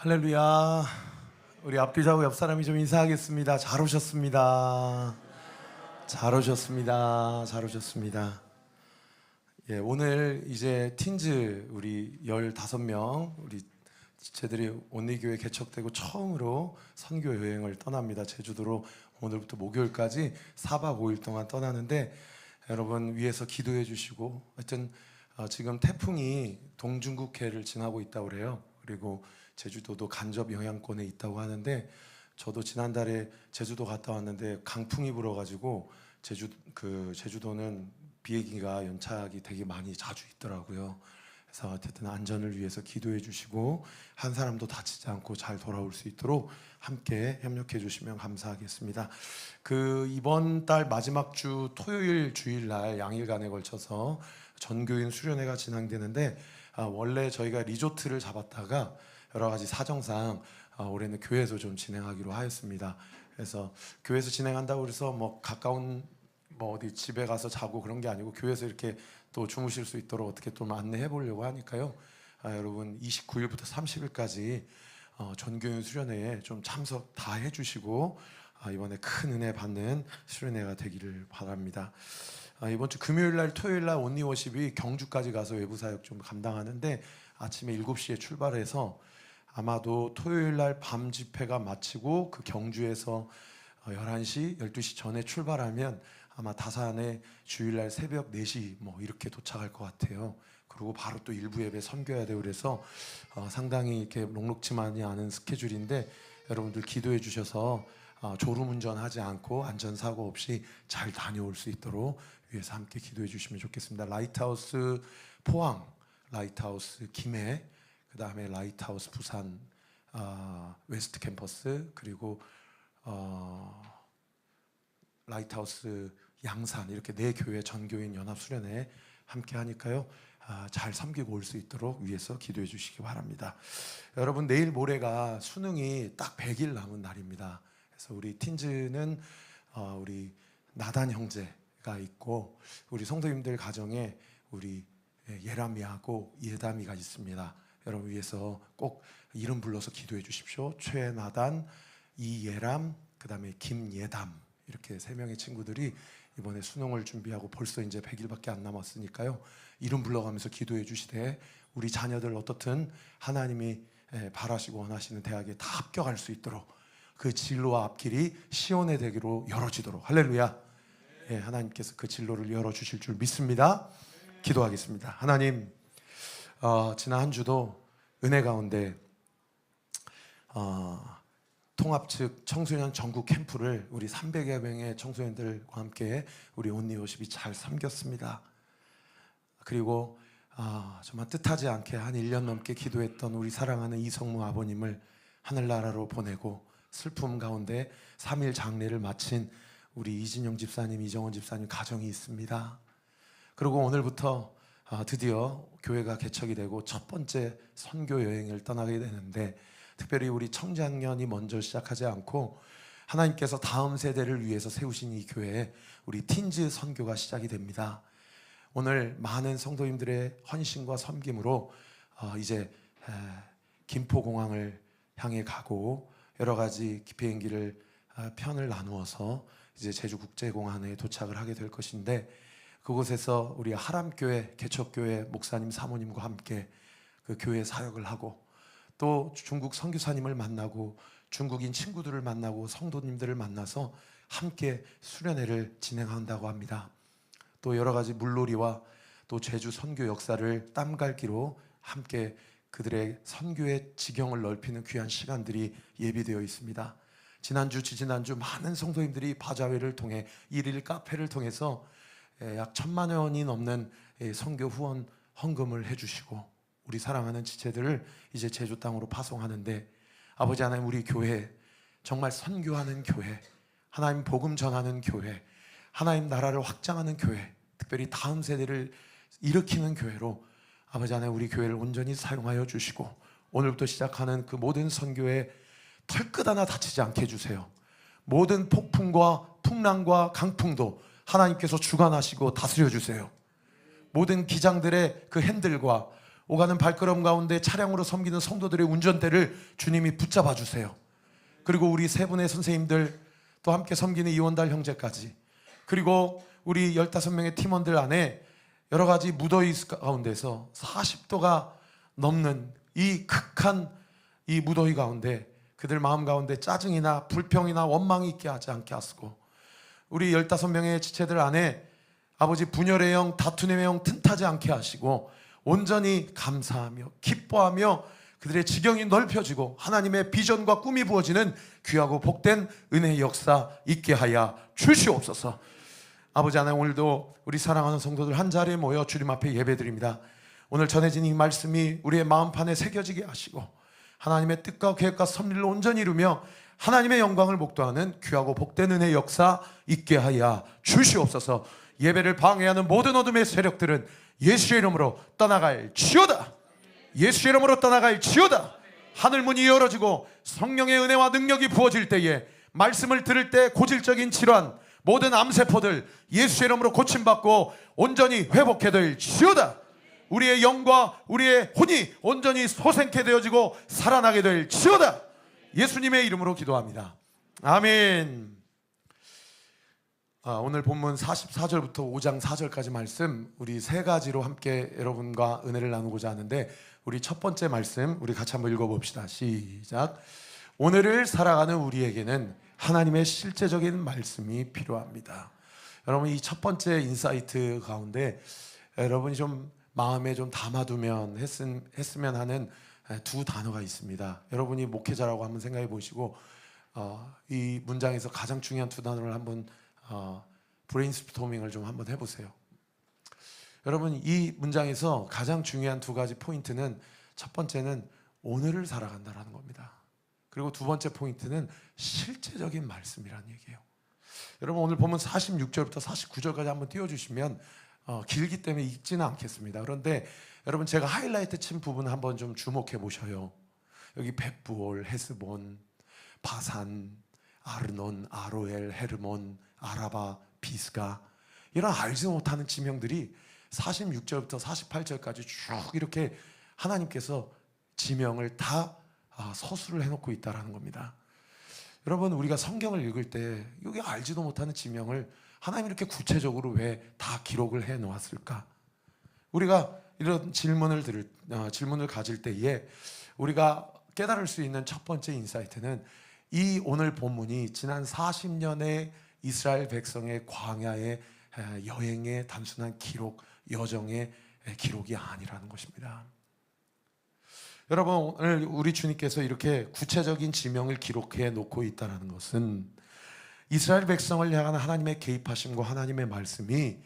할렐루야. 우리 앞뒤자고 옆 사람이 좀 인사하겠습니다. 잘 오셨습니다. 잘 오셨습니다. 잘 오셨습니다. 예, 오늘 이제 틴즈 우리 15명 우리 지체들이 온리교회 개척되고 처음으로 선교 여행을 떠납니다. 제주도로 오늘부터 목요일까지 4박 5일 동안 떠나는데 여러분 위에서 기도해 주시고 하여튼 지금 태풍이 동중국해를 지나고 있다고 그래요. 그리고 제주도도 간접 영향권에 있다고 하는데 저도 지난달에 제주도 갔다 왔는데 강풍이 불어가지고 제주도는 비행기가 연착이 되게 많이 자주 있더라고요. 그래서 어쨌든 안전을 위해서 기도해 주시고 한 사람도 다치지 않고 잘 돌아올 수 있도록 함께 협력해 주시면 감사하겠습니다. 이번 달 마지막 주 토요일 주일날 양일간에 걸쳐서 전교인 수련회가 진행되는데 원래 저희가 리조트를 잡았다가 여러 가지 사정상 올해는 교회에서 좀 진행하기로 하였습니다. 그래서 교회에서 진행한다고 그래서 뭐 가까운 어디 집에 가서 자고 그런 게 아니고 교회에서 이렇게 또 주무실 수 있도록 어떻게 좀 안내해 보려고 하니까요. 여러분 29일부터 30일까지 전교인 수련회에 좀 참석 다 해주시고 이번에 큰 은혜 받는 수련회가 되기를 바랍니다. 이번 주 금요일날 토요일날 온리워십이 경주까지 가서 외부 사역 좀 감당하는데 아침에 7시에 출발해서 아마도 토요일날 밤 집회가 마치고 그 경주에서 11시, 12시 전에 출발하면 아마 다산에 주일날 새벽 4시 뭐 이렇게 도착할 것 같아요. 그리고 바로 또 일부 예배 섬겨야 되고 그래서 상당히 이렇게 녹록지만이 않은 스케줄인데 여러분들 기도해 주셔서 졸음운전하지 않고 안전사고 없이 잘 다녀올 수 있도록 위해서 함께 기도해 주시면 좋겠습니다. 라이트하우스 포항, 라이트하우스 김해, 그 다음에 라이트하우스 부산 웨스트 캠퍼스, 그리고 라이트하우스 양산, 이렇게 4교회 전교인 연합수련회 함께 하니까요. 잘 섬기고 올 수 있도록 위해서 기도해 주시기 바랍니다. 여러분 내일 모레가 수능이 딱 100일 남은 날입니다. 그래서 우리 틴즈는 우리 나단 형제가 있고 우리 성도님들 가정에 우리 예람이하고 예담이가 있습니다. 여러분 위해서 꼭 이름 불러서 기도해 주십시오. 최나단, 이예람, 그 다음에 김예담, 이렇게 3명의 친구들이 이번에 수능을 준비하고 벌써 이제 100일밖에 안 남았으니까요. 이름 불러가면서 기도해 주시되 우리 자녀들 어떻든 하나님이 바라시고 원하시는 대학에 다 합격할 수 있도록 그 진로와 앞길이 시온의 대기로 열어지도록 할렐루야. 예, 하나님께서 그 진로를 열어주실 줄 믿습니다. 기도하겠습니다. 하나님, 지난 한 주도 은혜 가운데 통합 측 청소년 전국 캠프를 우리 300여 명의 청소년들과 함께 우리 온리워십이 잘 섬겼습니다. 그리고 정말 뜻하지 않게 한 1년 넘게 기도했던 우리 사랑하는 이성무 아버님을 하늘나라로 보내고 슬픔 가운데 3일 장례를 마친 우리 이진영 집사님, 이정원 집사님 가정이 있습니다. 그리고 오늘부터 드디어 교회가 개척이 되고 첫 번째 선교 여행을 떠나게 되는데 특별히 우리 청장년이 먼저 시작하지 않고 하나님께서 다음 세대를 위해서 세우신 이 교회에 우리 틴즈 선교가 시작이 됩니다. 오늘 많은 성도님들의 헌신과 섬김으로 이제 김포공항을 향해 가고 여러 가지 비행기를 편을 나누어서 이제 제주국제공항에 도착을 하게 될 것인데 그곳에서 우리 하람교회 개척교회 목사님 사모님과 함께 그 교회 사역을 하고 또 중국 선교사님을 만나고 중국인 친구들을 만나고 성도님들을 만나서 함께 수련회를 진행한다고 합니다. 또 여러 가지 물놀이와 또 제주 선교 역사를 땀갈기로 함께 그들의 선교의 지경을 넓히는 귀한 시간들이 예비되어 있습니다. 지난주, 지지난주 많은 성도님들이 바자회를 통해 일일 카페를 통해서 약 1,000만 원이 넘는 선교 후원 헌금을 해주시고 우리 사랑하는 지체들을 이제 제주 땅으로 파송하는데 아버지 하나님, 우리 교회 정말 선교하는 교회, 하나님 복음 전하는 교회, 하나님 나라를 확장하는 교회, 특별히 다음 세대를 일으키는 교회로 아버지 하나님 우리 교회를 온전히 사용하여 주시고 오늘부터 시작하는 그 모든 선교에 털끝 하나 다치지 않게 해주세요. 모든 폭풍과 풍랑과 강풍도 하나님께서 주관하시고 다스려 주세요. 모든 기장들의 그 핸들과 오가는 발걸음 가운데 차량으로 섬기는 성도들의 운전대를 주님이 붙잡아 주세요. 그리고 우리 세 분의 선생님들, 또 함께 섬기는 이원달 형제까지, 그리고 우리 15명의 팀원들 안에 여러 가지 무더위 가운데서 40도가 넘는 이 극한 이 무더위 가운데 그들 마음 가운데 짜증이나 불평이나 원망이 있게 하지 않게 하시고, 우리 15명의 지체들 안에 아버지 분열의 영, 다툼의 영 틈타지 않게 하시고, 온전히 감사하며 기뻐하며 그들의 지경이 넓혀지고 하나님의 비전과 꿈이 부어지는 귀하고 복된 은혜의 역사 있게 하여 주시옵소서. 아버지 하나님, 오늘도 우리 사랑하는 성도들 한 자리에 모여 주님 앞에 예배드립니다. 오늘 전해진 이 말씀이 우리의 마음판에 새겨지게 하시고 하나님의 뜻과 계획과 섭리를 온전히 이루며 하나님의 영광을 목도하는 귀하고 복된 은혜의 역사 있게 하여 주시옵소서. 예배를 방해하는 모든 어둠의 세력들은 예수의 이름으로 떠나갈지어다. 예수의 이름으로 떠나갈지어다. 하늘문이 열어지고 성령의 은혜와 능력이 부어질 때에 말씀을 들을 때 고질적인 질환, 모든 암세포들 예수의 이름으로 고침받고 온전히 회복해 될지어다. 우리의 영과 우리의 혼이 온전히 소생케 되어지고 살아나게 될지어다. 예수님의 이름으로 기도합니다. 아멘. 오늘 본문 44절부터 5장 4절까지 말씀, 우리 세 가지로 함께 여러분과 은혜를 나누고자 하는데, 우리 첫 번째 말씀 우리 같이 한번 읽어봅시다. 시작. 오늘을 살아가는 우리에게는 하나님의 실제적인 말씀이 필요합니다. 여러분, 이 첫 번째 인사이트 가운데 여러분이 좀 마음에 좀 담아두면 했으면 하는 두 단어가 있습니다. 여러분이 목회자라고 한번 생각해 보시고 이 문장에서 가장 중요한 두 단어를 한번 브레인스토밍을 좀 한번 해보세요. 여러분, 이 문장에서 가장 중요한 두 가지 포인트는, 첫 번째는 오늘을 살아간다라는 겁니다. 그리고 두 번째 포인트는 실제적인 말씀이라는 얘기예요. 여러분, 오늘 보면 46절부터 49절까지 한번 띄워주시면 길기 때문에 읽지는 않겠습니다. 그런데 여러분, 제가 하이라이트 친 부분 한번 좀 주목해 보셔요. 여기 벳부올, 헤스본, 바산, 아르논, 아로엘, 헤르몬, 아라바, 비스가, 이런 알지 못하는 지명들이 46절부터 48절까지 쭉 이렇게 하나님께서 지명을 다 서술을 해놓고 있다는 겁니다. 여러분, 우리가 성경을 읽을 때 여기 알지도 못하는 지명을 하나님이 이렇게 구체적으로 왜 다 기록을 해 놓았을까? 우리가 이런 질문을 가질 때에 우리가 깨달을 수 있는 첫 번째 인사이트는, 이 오늘 본문이 지난 40년의 이스라엘 백성의 광야의 여행의 단순한 기록, 여정의 기록이 아니라는 것입니다. 여러분, 오늘 우리 주님께서 이렇게 구체적인 지명을 기록해 놓고 있다는 것은 이스라엘 백성을 향한 하나님의 개입하심과 하나님의 말씀이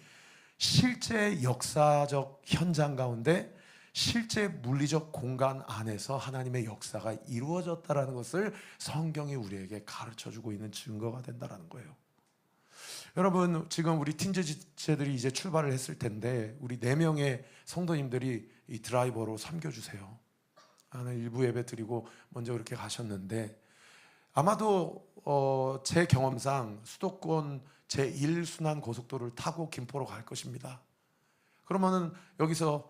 실제 역사적 현장 가운데, 실제 물리적 공간 안에서 하나님의 역사가 이루어졌다는 것을 성경이 우리에게 가르쳐주고 있는 증거가 된다는 거예요. 여러분, 지금 우리 팀즈 지체들이 이제 출발을 했을 텐데 우리 4명의 성도님들이 이 드라이버로 섬겨주세요. 나는 일부 예배 드리고 먼저 그렇게 가셨는데, 아마도 제 경험상 수도권 제1순환 고속도로를 타고 김포로 갈 것입니다. 그러면은 여기서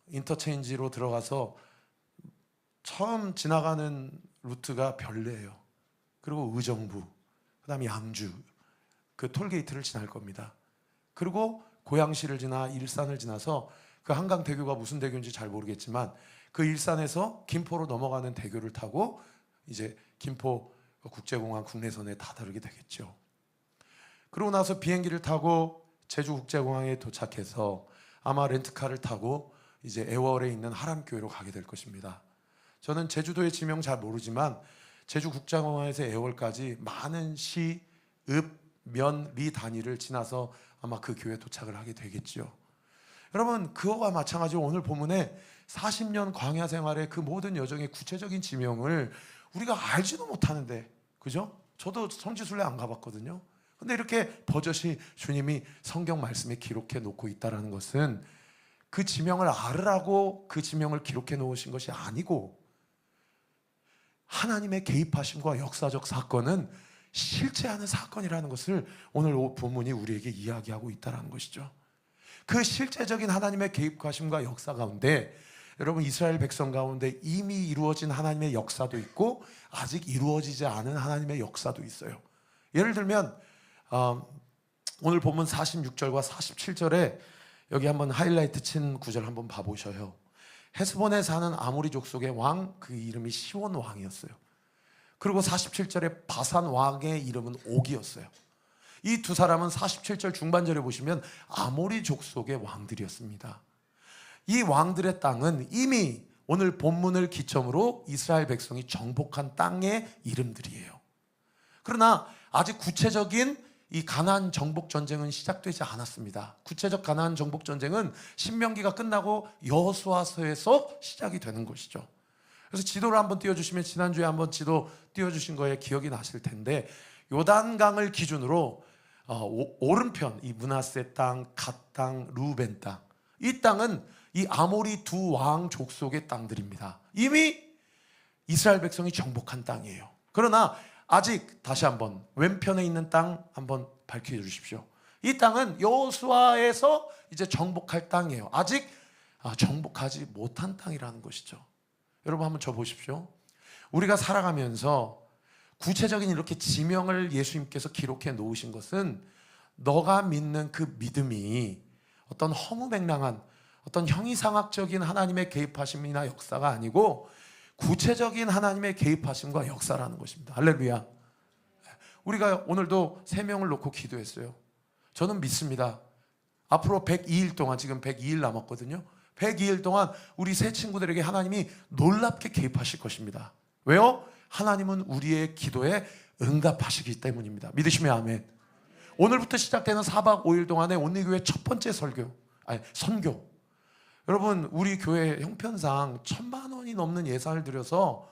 인터체인지로 들어가서 처음 지나가는 루트가 별내예요. 그리고 의정부, 그 다음에 양주, 그 톨게이트를 지날 겁니다. 그리고 고양시를 지나 일산을 지나서 그 한강대교가 무슨 대교인지 잘 모르겠지만 그 일산에서 김포로 넘어가는 대교를 타고 이제 김포 국제공항 국내선에 다다르게 되겠죠. 그러고 나서 비행기를 타고 제주국제공항에 도착해서 아마 렌트카를 타고 이제 애월에 있는 하람교회로 가게 될 것입니다. 저는 제주도의 지명 잘 모르지만 제주국제공항에서 애월까지 많은 시, 읍, 면, 리 단위를 지나서 아마 그 교회에 도착을 하게 되겠죠. 여러분, 그와 마찬가지로 오늘 본문에 40년 광야 생활의 그 모든 여정의 구체적인 지명을 우리가 알지도 못하는데, 그죠? 저도 성지순례 안 가봤거든요. 근데 이렇게 버젓이 주님이 성경 말씀에 기록해 놓고 있다는 것은 그 지명을 알으라고 그 지명을 기록해 놓으신 것이 아니고, 하나님의 개입하심과 역사적 사건은 실제하는 사건이라는 것을 오늘 본문이 우리에게 이야기하고 있다는 것이죠. 그 실제적인 하나님의 개입하심과 역사 가운데 여러분 이스라엘 백성 가운데 이미 이루어진 하나님의 역사도 있고 아직 이루어지지 않은 하나님의 역사도 있어요. 예를 들면 오늘 본문 46절과 47절에 여기 한번 하이라이트 친 구절 한번 봐보셔요. 헤스본에 사는 아모리 족속의 왕, 그 이름이 시온 왕이었어요. 그리고 47절에 바산 왕의 이름은 옥이었어요. 이 두 사람은 47절 중반절에 보시면 아모리 족속의 왕들이었습니다. 이 왕들의 땅은 이미 오늘 본문을 기점으로 이스라엘 백성이 정복한 땅의 이름들이에요. 그러나 아직 구체적인 이 가나안 정복 전쟁은 시작되지 않았습니다. 구체적 가나안 정복 전쟁은 신명기가 끝나고 여호수아서에서 시작이 되는 것이죠. 그래서 지도를 한번 띄워주시면 지난주에 한번 지도 띄워주신 거에 기억이 나실 텐데 요단강을 기준으로 오른편 이 므낫세 땅, 갓 땅, 루벤 땅, 이 땅은 이 아모리 두 왕 족속의 땅들입니다. 이미 이스라엘 백성이 정복한 땅이에요. 그러나 아직 다시 한번 왼편에 있는 땅 한번 밝혀 주십시오. 이 땅은 여호수아에서 이제 정복할 땅이에요. 아직 정복하지 못한 땅이라는 것이죠. 여러분 한번 저 보십시오. 우리가 살아가면서 구체적인 이렇게 지명을 예수님께서 기록해 놓으신 것은 너가 믿는 그 믿음이 어떤 허무맹랑한 어떤 형이상학적인 하나님의 개입하심이나 역사가 아니고 구체적인 하나님의 개입하심과 역사라는 것입니다. 할렐루야. 우리가 오늘도 3명을 놓고 기도했어요. 저는 믿습니다. 앞으로 102일 동안, 지금 102일 남았거든요. 102일 동안 우리 세 친구들에게 하나님이 놀랍게 개입하실 것입니다. 왜요? 하나님은 우리의 기도에 응답하시기 때문입니다. 믿으시면 아멘. 오늘부터 시작되는 4박 5일 동안에 온리교회 첫 번째 선교. 여러분 우리 교회 형편상 1,000만 원이 넘는 예산을 들여서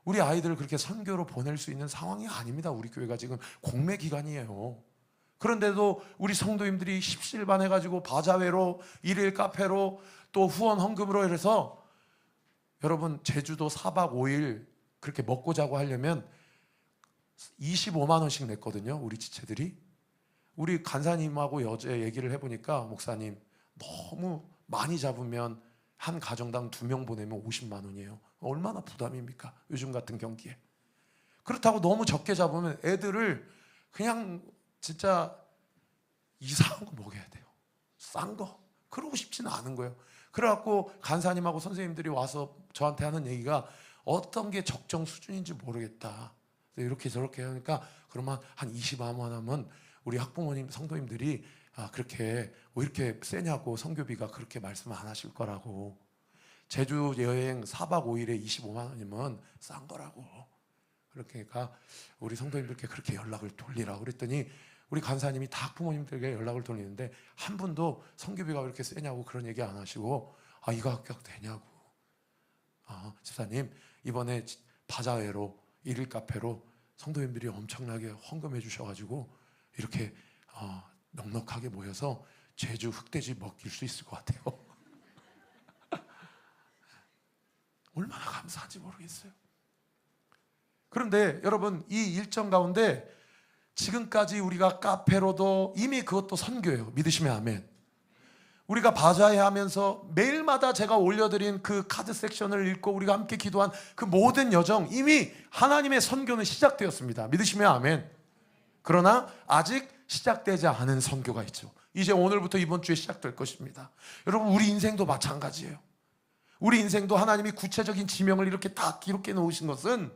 우리 아이들을 그렇게 선교로 보낼 수 있는 상황이 아닙니다. 우리 교회가 지금 공매 기간이에요. 그런데도 우리 성도님들이 십실반해가지고 바자회로, 일일 카페로, 또 후원 헌금으로 해서 여러분 제주도 4박 5일 그렇게 먹고 자고 하려면 25만 원씩 냈거든요. 우리 지체들이. 우리 간사님하고 어제 얘기를 해보니까 목사님 너무 많이 잡으면 한 가정당 2명 보내면 50만 원이에요. 얼마나 부담입니까? 요즘 같은 경기에. 그렇다고 너무 적게 잡으면 애들을 그냥 진짜 이상한 거 먹여야 돼요. 싼 거. 그러고 싶지는 않은 거예요. 그래갖고 간사님하고 선생님들이 와서 저한테 하는 얘기가 어떤 게 적정 수준인지 모르겠다. 이렇게 저렇게 하니까 그러면 한 20만 원 하면 우리 학부모님, 성도님들이 그렇게 왜 이렇게 세냐고 성교비가 그렇게 말씀 안 하실 거라고. 제주 여행 4박 5일에 25만 원이면 싼 거라고. 그러니까 우리 성도님들께 그렇게 연락을 돌리라고 그랬더니 우리 간사님이 다 학부모님들에게 연락을 돌리는데 한 분도 성교비가 왜 이렇게 세냐고 그런 얘기 안 하시고 이거 합격 되냐고. 집사님 이번에 바자회로 일일 카페로 성도님들이 엄청나게 헌금해 주셔가지고 이렇게 넉넉하게 모여서 제주 흑돼지 먹일 수 있을 것 같아요. 얼마나 감사한지 모르겠어요. 그런데 여러분 이 일정 가운데 지금까지 우리가 카페로도 이미 그것도 선교예요. 믿으시면 아멘. 우리가 바자회 하면서 매일마다 제가 올려드린 그 카드 섹션을 읽고 우리가 함께 기도한 그 모든 여정 이미 하나님의 선교는 시작되었습니다. 믿으시면 아멘. 그러나 아직 시작되지 않은 선교가 있죠. 이제 오늘부터 이번 주에 시작될 것입니다. 여러분 우리 인생도 마찬가지예요. 우리 인생도 하나님이 구체적인 지명을 이렇게 다 기록해 놓으신 것은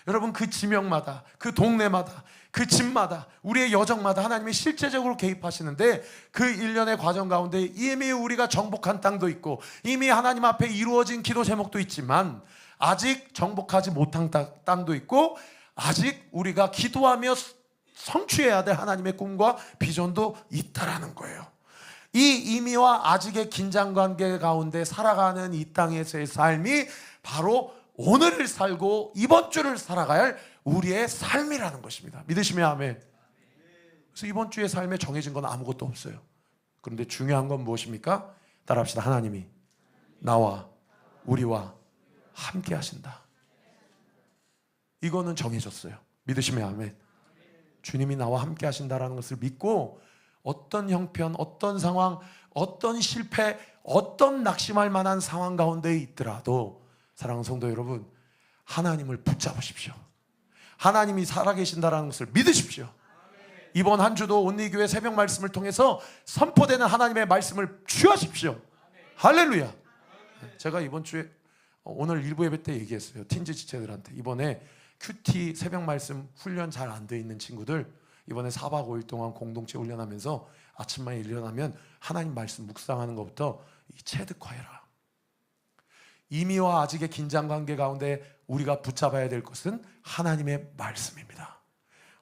여러분 그 지명마다, 그 동네마다, 그 집마다, 우리의 여정마다 하나님이 실제적으로 개입하시는데 그 일련의 과정 가운데 이미 우리가 정복한 땅도 있고 이미 하나님 앞에 이루어진 기도 제목도 있지만 아직 정복하지 못한 땅도 있고 아직 우리가 기도하며 성취해야 될 하나님의 꿈과 비전도 있다라는 거예요. 이 이미와 아직의 긴장관계 가운데 살아가는 이 땅에서의 삶이 바로 오늘을 살고 이번 주를 살아가야 할 우리의 삶이라는 것입니다. 믿으시면 아멘. 그래서 이번 주의 삶에 정해진 건 아무것도 없어요. 그런데 중요한 건 무엇입니까? 따라합시다. 하나님이 나와 우리와 함께 하신다. 이거는 정해졌어요. 믿으시면 아멘. 주님이 나와 함께 하신다라는 것을 믿고 어떤 형편, 어떤 상황, 어떤 실패, 어떤 낙심할 만한 상황 가운데 있더라도 사랑하는 성도 여러분, 하나님을 붙잡으십시오. 하나님이 살아계신다는 것을 믿으십시오. 이번 한 주도 온리교회 새벽 말씀을 통해서 선포되는 하나님의 말씀을 취하십시오. 할렐루야. 제가 이번 주에 오늘 일부 예배 때 얘기했어요. 틴즈 지체들한테 이번에 큐티 새벽 말씀 훈련 잘 안 돼 있는 친구들 이번에 4박 5일 동안 공동체 훈련하면서 아침마다 일어나면 하나님 말씀 묵상하는 것부터 체득화해라. 이미와 아직의 긴장관계 가운데 우리가 붙잡아야 될 것은 하나님의 말씀입니다.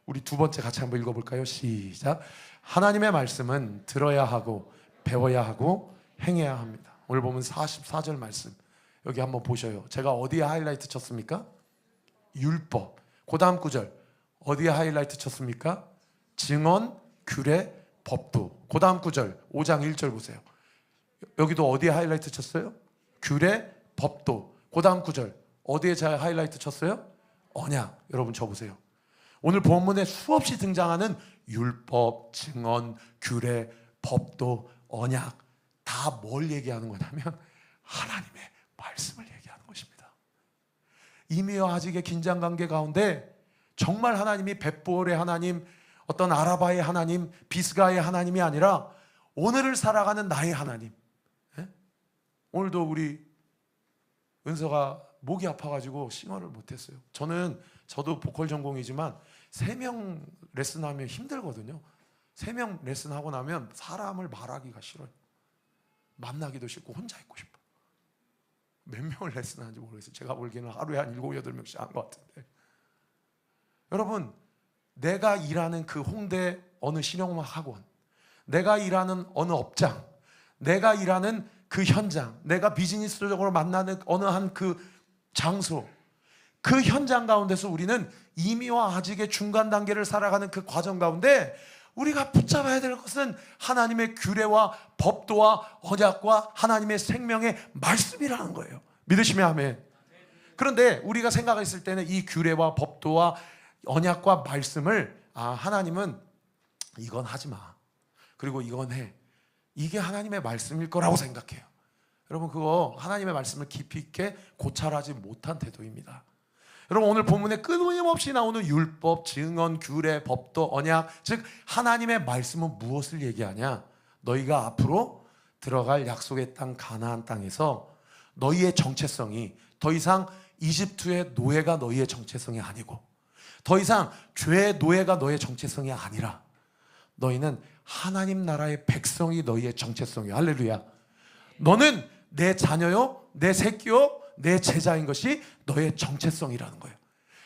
우리 두 번째 같이 한번 읽어볼까요? 시작. 하나님의 말씀은 들어야 하고 배워야 하고 행해야 합니다. 오늘 보면 44절 말씀 여기 한번 보셔요. 제가 어디에 하이라이트 쳤습니까? 율법. 그 다음 구절 어디에 하이라이트 쳤습니까? 증언, 규례, 법도. 그 다음 구절 5장 1절 보세요. 여기도 어디에 하이라이트 쳤어요? 규례, 법도. 그 다음 구절 어디에 잘 하이라이트 쳤어요? 언약. 여러분 쳐보세요. 오늘 본문에 수없이 등장하는 율법, 증언, 규례, 법도, 언약 다 뭘 얘기하는 거냐면 하나님의 말씀을 얘기하는 것입니다. 이미와 아직의 긴장관계 가운데 정말 하나님이 벳보엘의 하나님, 어떤 아라바의 하나님, 비스가의 하나님이 아니라 오늘을 살아가는 나의 하나님. 예? 오늘도 우리 은서가 목이 아파가지고 싱어를 못했어요. 저도 보컬 전공이지만 3명 레슨하면 힘들거든요. 3명 레슨하고 나면 사람을 말하기가 싫어요. 만나기도 싫고 혼자 있고 싶어. 몇 명을 레슨하는지 모르겠어요. 제가 보기에는 하루에 한 7, 8명씩 한 것 같은데. 여러분, 내가 일하는 그 홍대 어느 실용음악 학원, 내가 일하는 어느 업장, 내가 일하는 그 현장, 내가 비즈니스적으로 만나는 어느 한 그 장소, 그 현장 가운데서 우리는 이미와 아직의 중간 단계를 살아가는 그 과정 가운데 우리가 붙잡아야 될 것은 하나님의 규례와 법도와 언약과 하나님의 생명의 말씀이라는 거예요. 믿으시면 아멘. 그런데 우리가 생각했을 때는 이 규례와 법도와 언약과 말씀을 하나님은 이건 하지 마. 그리고 이건 해. 이게 하나님의 말씀일 거라고 생각해요. 여러분 그거 하나님의 말씀을 깊이 있게 고찰하지 못한 태도입니다. 여러분 오늘 본문에 끊임없이 나오는 율법, 증언, 규례, 법도, 언약, 즉 하나님의 말씀은 무엇을 얘기하냐? 너희가 앞으로 들어갈 약속의 땅 가나안 땅에서 너희의 정체성이 더 이상 이집트의 노예가 너희의 정체성이 아니고 더 이상 죄의 노예가 너희의 정체성이 아니라 너희는 하나님 나라의 백성이 너희의 정체성이야. 할렐루야. 너는 내 자녀요, 내 새끼요, 내 제자인 것이 너의 정체성이라는 거예요.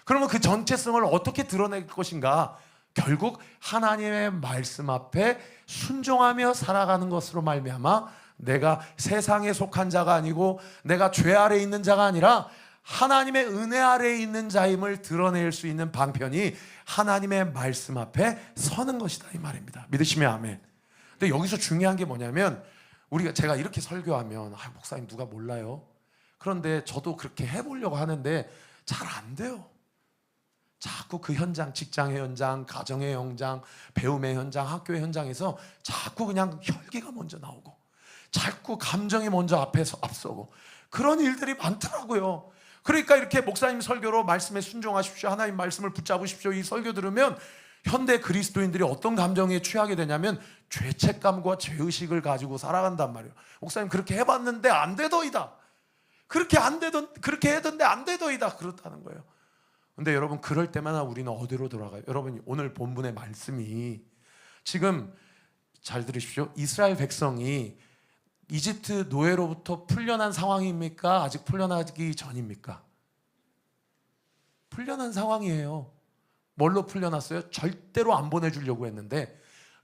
그러면 그 정체성을 어떻게 드러낼 것인가? 결국 하나님의 말씀 앞에 순종하며 살아가는 것으로 말미암아 내가 세상에 속한 자가 아니고 내가 죄 아래에 있는 자가 아니라 하나님의 은혜 아래에 있는 자임을 드러낼 수 있는 방편이 하나님의 말씀 앞에 서는 것이다 이 말입니다. 믿으시면 아멘. 근데 여기서 중요한 게 뭐냐면 제가 이렇게 설교하면 목사님 누가 몰라요? 그런데 저도 그렇게 해보려고 하는데 잘 안 돼요. 자꾸 그 현장, 직장의 현장, 가정의 현장, 배움의 현장, 학교의 현장에서 자꾸 그냥 혈기가 먼저 나오고 자꾸 감정이 먼저 앞서고 그런 일들이 많더라고요. 그러니까 이렇게 목사님 설교로 말씀에 순종하십시오, 하나님 말씀을 붙잡으십시오, 이 설교 들으면 현대 그리스도인들이 어떤 감정에 취하게 되냐면 죄책감과 죄의식을 가지고 살아간단 말이에요. 목사님 그렇게 해봤는데 안 되더이다. 그렇게 해던데 안 되더이다. 그렇다는 거예요. 근데 여러분 그럴 때마다 우리는 어디로 돌아가요? 여러분 오늘 본문의 말씀이 지금 잘 들으십시오. 이스라엘 백성이 이집트 노예로부터 풀려난 상황입니까? 아직 풀려나기 전입니까? 풀려난 상황이에요. 뭘로 풀려났어요? 절대로 안 보내주려고 했는데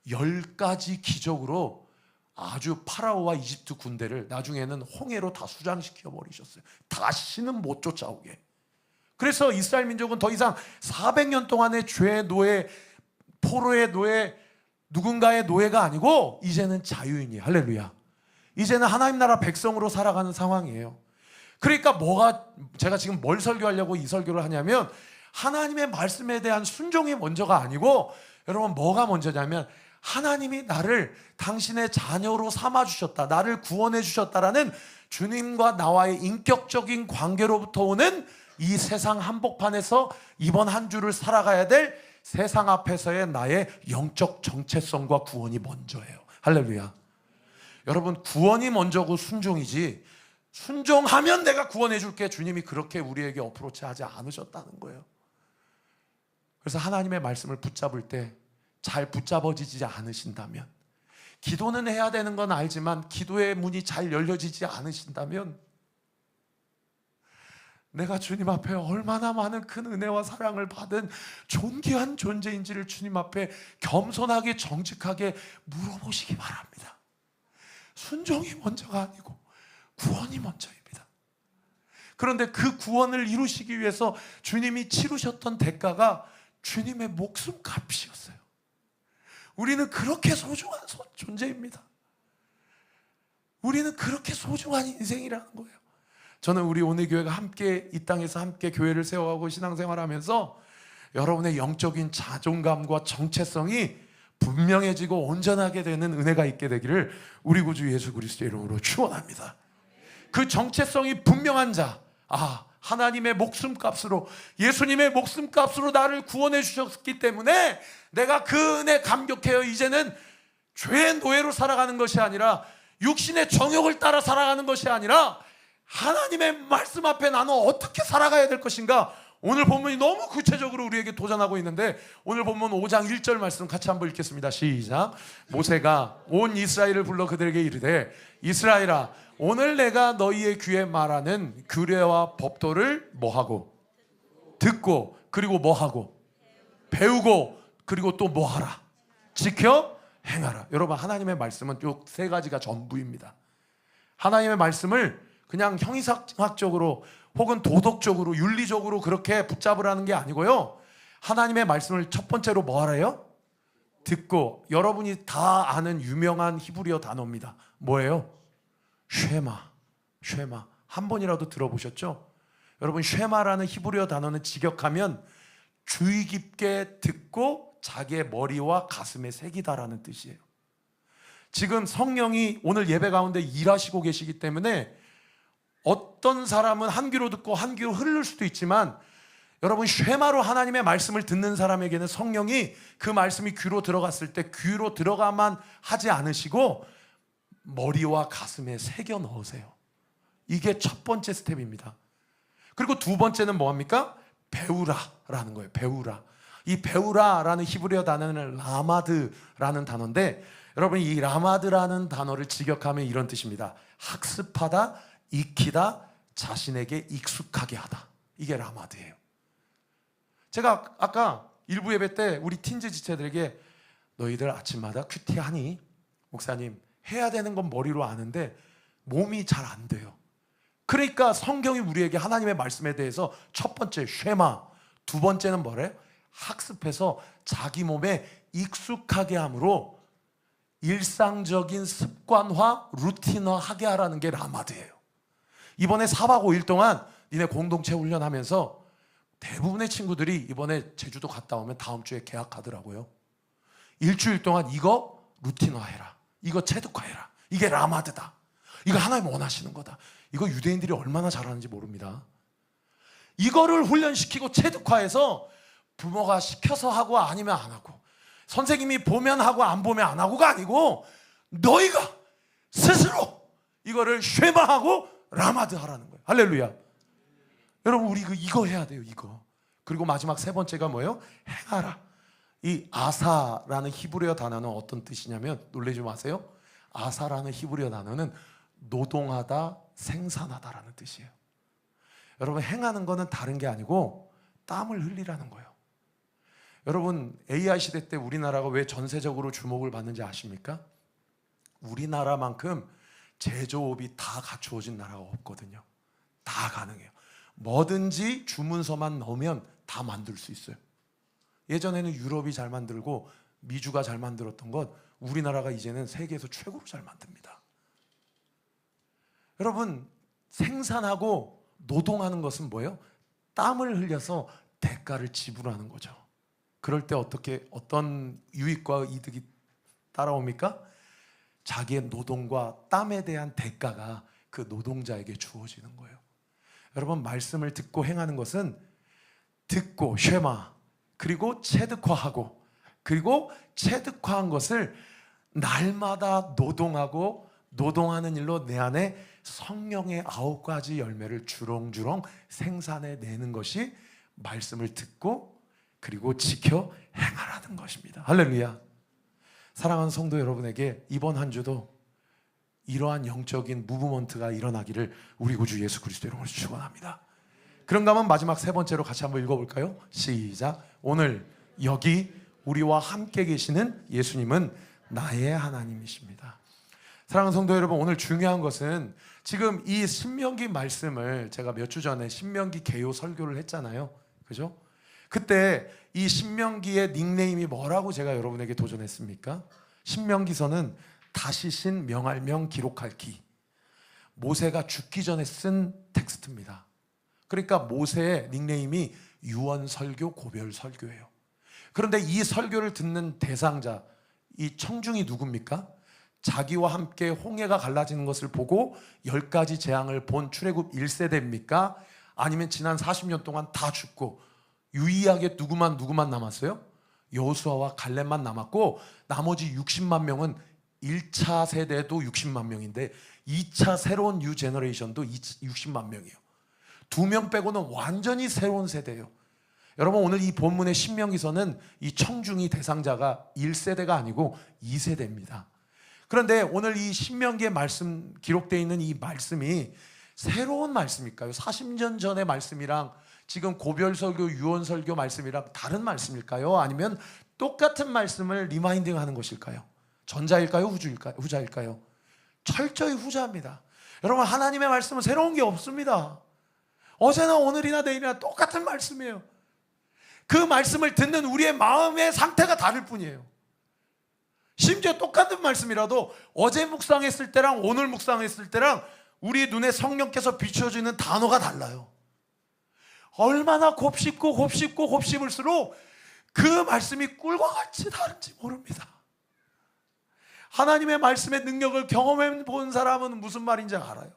10가지 기적으로 아주 파라오와 이집트 군대를 나중에는 홍해로 다 수장시켜 버리셨어요. 다시는 못 쫓아오게. 그래서 이스라엘 민족은 더 이상 400년 동안의 죄의 노예, 포로의 노예, 누군가의 노예가 아니고 이제는 자유인이에요. 할렐루야. 이제는 하나님 나라 백성으로 살아가는 상황이에요. 그러니까 제가 지금 뭘 설교하려고 이 설교를 하냐면 하나님의 말씀에 대한 순종이 먼저가 아니고 여러분 뭐가 먼저냐면 하나님이 나를 당신의 자녀로 삼아주셨다, 나를 구원해 주셨다라는 주님과 나와의 인격적인 관계로부터 오는 이 세상 한복판에서 이번 한 주를 살아가야 될 세상 앞에서의 나의 영적 정체성과 구원이 먼저예요. 할렐루야. 여러분, 구원이 먼저고 순종이지, 순종하면 내가 구원해 줄게, 주님이 그렇게 우리에게 어프로치 하지 않으셨다는 거예요. 그래서 하나님의 말씀을 붙잡을 때 잘 붙잡아지지 않으신다면, 기도는 해야 되는 건 알지만 기도의 문이 잘 열려지지 않으신다면, 내가 주님 앞에 얼마나 많은 큰 은혜와 사랑을 받은 존귀한 존재인지를 주님 앞에 겸손하게 정직하게 물어보시기 바랍니다. 순종이 먼저가 아니고 구원이 먼저입니다. 그런데 그 구원을 이루시기 위해서 주님이 치르셨던 대가가 주님의 목숨값이었어요. 우리는 그렇게 소중한 존재입니다. 우리는 그렇게 소중한 인생이라는 거예요. 저는 우리 오늘교회가 함께 이 땅에서 함께 교회를 세워가고 신앙생활하면서 여러분의 영적인 자존감과 정체성이 분명해지고 온전하게 되는 은혜가 있게 되기를 우리 구주 예수 그리스도의 이름으로 축원합니다. 그 정체성이 분명한 자, 하나님의 목숨값으로, 예수님의 목숨값으로 나를 구원해 주셨기 때문에 내가 그 은혜 감격해요. 이제는 죄의 노예로 살아가는 것이 아니라, 육신의 정욕을 따라 살아가는 것이 아니라, 하나님의 말씀 앞에 나는 어떻게 살아가야 될 것인가. 오늘 본문이 너무 구체적으로 우리에게 도전하고 있는데, 오늘 본문 5장 1절 말씀 같이 한번 읽겠습니다. 시작. 모세가 온 이스라엘을 불러 그들에게 이르되, 이스라엘아, 오늘 내가 너희의 귀에 말하는 규례와 법도를 뭐하고? 듣고, 그리고 뭐하고? 배우고, 그리고 또 뭐하라? 지켜 행하라. 여러분, 하나님의 말씀은 이 세 가지가 전부입니다. 하나님의 말씀을 그냥 형이상학적으로 혹은 도덕적으로 윤리적으로 그렇게 붙잡으라는 게 아니고요, 하나님의 말씀을 첫 번째로 뭐 하래요? 듣고. 여러분이 다 아는 유명한 히브리어 단어입니다. 뭐예요? 쉐마. 한 번이라도 들어보셨죠? 여러분, 쉐마라는 히브리어 단어는 직역하면 주의 깊게 듣고 자기의 머리와 가슴에 새기다라는 뜻이에요. 지금 성령이 오늘 예배 가운데 일하시고 계시기 때문에 어떤 사람은 한 귀로 듣고 한 귀로 흐를 수도 있지만, 여러분, 쉐마로 하나님의 말씀을 듣는 사람에게는 성령이 그 말씀이 귀로 들어갔을 때 귀로 들어가만 하지 않으시고 머리와 가슴에 새겨 넣으세요. 이게 첫 번째 스텝입니다. 그리고 두 번째는 뭐합니까? 배우라라는 거예요. 배우라. 이 배우라라는 히브리어 단어는 라마드라는 단어인데, 여러분, 이 라마드라는 단어를 직역하면 이런 뜻입니다. 학습하다, 익히다, 자신에게 익숙하게 하다. 이게 라마드예요. 제가 아까 일부 예배 때 우리 팀즈 지체들에게, 너희들 아침마다 큐티하니? 목사님, 해야 되는 건 머리로 아는데 몸이 잘 안 돼요. 그러니까 성경이 우리에게 하나님의 말씀에 대해서 첫 번째 쉐마, 두 번째는 뭐래요? 학습해서 자기 몸에 익숙하게 함으로 일상적인 습관화, 루틴화하게 하라는 게 라마드예요. 이번에 4박 5일 동안 니네 공동체 훈련하면서 대부분의 친구들이 이번에 제주도 갔다 오면 다음 주에 개학하더라고요. 일주일 동안 이거 루틴화해라, 이거 체득화해라, 이게 라마드다, 이거 하나님 원하시는 거다. 이거 유대인들이 얼마나 잘하는지 모릅니다. 이거를 훈련시키고 체득화해서 부모가 시켜서 하고 아니면 안 하고, 선생님이 보면 하고 안 보면 안 하고가 아니고 너희가 스스로 이거를 쉐마하고 라마드 하라는 거예요. 할렐루야. 여러분, 우리 이거 해야 돼요. 이거. 그리고 마지막 세 번째가 뭐예요? 행하라. 이 아사라는 히브리어 단어는 어떤 뜻이냐면, 놀라지 마세요. 아사라는 히브리어 단어는 노동하다, 생산하다라는 뜻이에요. 여러분, 행하는 거는 다른 게 아니고 땀을 흘리라는 거예요. 여러분, AI 시대 때 우리나라가 왜 전세적으로 주목을 받는지 아십니까? 우리나라만큼 제조업이 다 갖추어진 나라가 없거든요. 다 가능해요. 뭐든지 주문서만 넣으면 다 만들 수 있어요. 예전에는 유럽이 잘 만들고 미주가 잘 만들었던 것, 우리나라가 이제는 세계에서 최고로 잘 만듭니다. 여러분, 생산하고 노동하는 것은 뭐예요? 땀을 흘려서 대가를 지불하는 거죠. 그럴 때 어떤 유익과 이득이 따라옵니까? 자기의 노동과 땀에 대한 대가가 그 노동자에게 주어지는 거예요. 여러분, 말씀을 듣고 행하는 것은 듣고 쉐마, 그리고 체득화하고, 그리고 체득화한 것을 날마다 노동하고 노동하는 일로 내 안에 성령의 9가지 열매를 주렁주렁 생산해내는 것이 말씀을 듣고 그리고 지켜 행하라는 것입니다. 할렐루야. 사랑하는 성도 여러분에게 이번 한 주도 이러한 영적인 무브먼트가 일어나기를 우리 구주 예수 그리스도 이름으로 축원합니다. 그런가 하면 마지막 세 번째로 같이 한번 읽어볼까요? 시작. 오늘 여기 우리와 함께 계시는 예수님은 나의 하나님이십니다. 사랑하는 성도 여러분, 오늘 중요한 것은 지금 이 신명기 말씀을 제가 몇 주 전에 신명기 개요 설교를 했잖아요. 그죠? 그때 이 신명기의 닉네임이 뭐라고 제가 여러분에게 도전했습니까? 신명기서는 다시신 명할 명 기록할 기. 모세가 죽기 전에 쓴 텍스트입니다. 그러니까 모세의 닉네임이 유언설교, 고별설교예요. 그런데 이 설교를 듣는 대상자, 이 청중이 누굽니까? 자기와 함께 홍해가 갈라지는 것을 보고 10가지 재앙을 본 출애굽 1세대입니까? 아니면 지난 40년 동안 다 죽고 유일하게 누구만 남았어요? 여호수아와 갈렙만 남았고 나머지 60만 명은 1차 세대도 60만 명인데 2차 새로운 뉴 제너레이션도 60만 명이에요. 2명 빼고는 완전히 새로운 세대예요. 여러분, 오늘 이 본문의 신명기서는 이 청중이 대상자가 1세대가 아니고 2세대입니다. 그런데 오늘 이 신명기의 말씀 기록되어 있는 이 말씀이 새로운 말씀일까요? 40년 전의 말씀이랑 지금 고별설교, 유언설교 말씀이랑 다른 말씀일까요? 아니면 똑같은 말씀을 리마인딩하는 것일까요? 전자일까요? 후자일까요? 철저히 후자입니다. 여러분, 하나님의 말씀은 새로운 게 없습니다. 어제나 오늘이나 내일이나 똑같은 말씀이에요. 그 말씀을 듣는 우리의 마음의 상태가 다를 뿐이에요. 심지어 똑같은 말씀이라도 어제 묵상했을 때랑 오늘 묵상했을 때랑 우리 눈에 성령께서 비춰주는 단어가 달라요. 얼마나 곱씹을수록 그 말씀이 꿀과 같이 다른지 모릅니다. 하나님의 말씀의 능력을 경험해 본 사람은 무슨 말인지 알아요.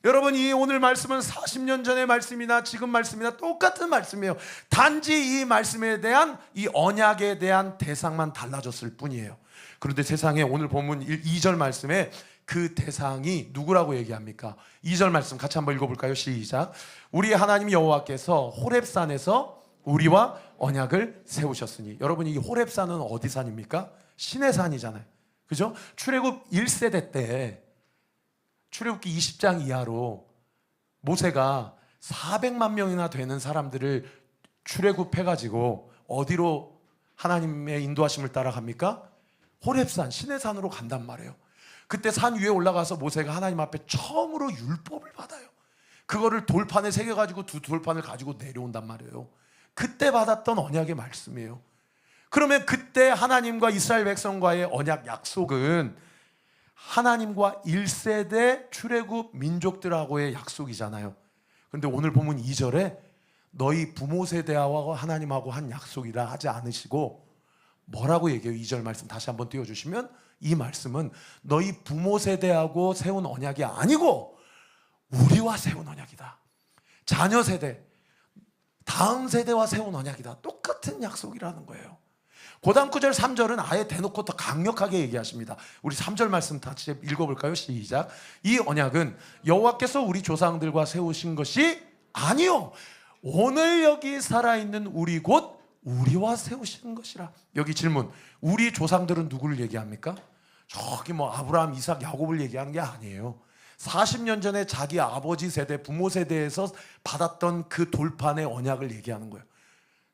여러분, 이 오늘 말씀은 40년 전의 말씀이나 지금 말씀이나 똑같은 말씀이에요. 단지 이 말씀에 대한 이 언약에 대한 대상만 달라졌을 뿐이에요. 그런데 세상에 오늘 본문 2절 말씀에 그 대상이 누구라고 얘기합니까? 2절 말씀 같이 한번 읽어볼까요? 시작. 우리 하나님 여호와께서 호렙산에서 우리와 언약을 세우셨으니. 여러분, 이 호렙산은 어디 산입니까? 신의 산이잖아요. 그죠? 출애굽 1세대 때 출애굽기 20장 이하로 모세가 400만 명이나 되는 사람들을 출애굽해가지고 어디로 하나님의 인도하심을 따라갑니까? 호렙산, 신의 산으로 간단 말이에요. 그때 산 위에 올라가서 모세가 하나님 앞에 처음으로 율법을 받아요. 그거를 돌판에 새겨가지고 두 돌판을 가지고 내려온단 말이에요. 그때 받았던 언약의 말씀이에요. 그러면 그때 하나님과 이스라엘 백성과의 언약 약속은 하나님과 1세대 출애굽 민족들하고의 약속이잖아요. 그런데 오늘 보면 2절에 너희 부모 세대와 하나님하고 한 약속이라 하지 않으시고 뭐라고 얘기해요? 2절 말씀 다시 한번 띄워주시면 이 말씀은 너희 부모 세대하고 세운 언약이 아니고 우리와 세운 언약이다. 자녀 세대, 다음 세대와 세운 언약이다. 똑같은 약속이라는 거예요. 그 다음 9절 3절은 아예 대놓고 더 강력하게 얘기하십니다. 우리 3절 말씀 다시 읽어볼까요? 시작. 이 언약은 여호와께서 우리 조상들과 세우신 것이 아니요 오늘 여기 살아있는 우리 곧 우리와 세우시는 것이라. 여기 질문, 우리 조상들은 누구를 얘기합니까? 저기 뭐 아브라함, 이삭, 야곱을 얘기하는 게 아니에요. 40년 전에 자기 아버지 세대, 부모 세대에서 받았던 그 돌판의 언약을 얘기하는 거예요.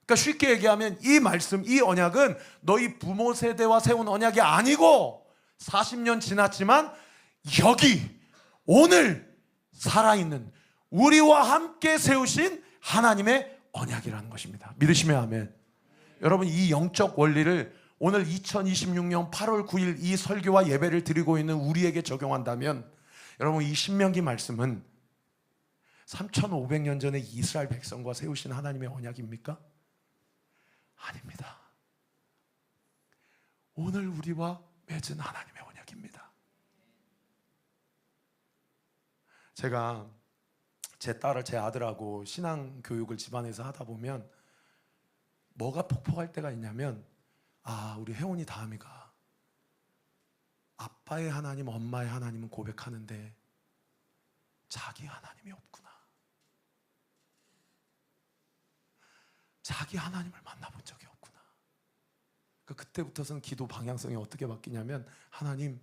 그러니까 쉽게 얘기하면 이 말씀, 이 언약은 너희 부모 세대와 세운 언약이 아니고 40년 지났지만 여기 오늘 살아있는 우리와 함께 세우신 하나님의 언약이라는 것입니다. 믿으시면 아멘. 여러분, 이 영적 원리를 오늘 2026년 8월 9일 이 설교와 예배를 드리고 있는 우리에게 적용한다면 여러분, 이 신명기 말씀은 3500년 전에 이스라엘 백성과 세우신 하나님의 언약입니까? 아닙니다. 오늘 우리와 맺은 하나님의 언약입니다. 제가 제 딸을 제 아들하고 신앙 교육을 집안에서 하다 보면 뭐가 폭폭할 때가 있냐면, 우리 혜원이 다음이가 아빠의 하나님, 엄마의 하나님은 고백하는데 자기 하나님이 없구나. 자기 하나님을 만나본 적이 없구나. 그때부터는 기도 방향성이 어떻게 바뀌냐면, 하나님,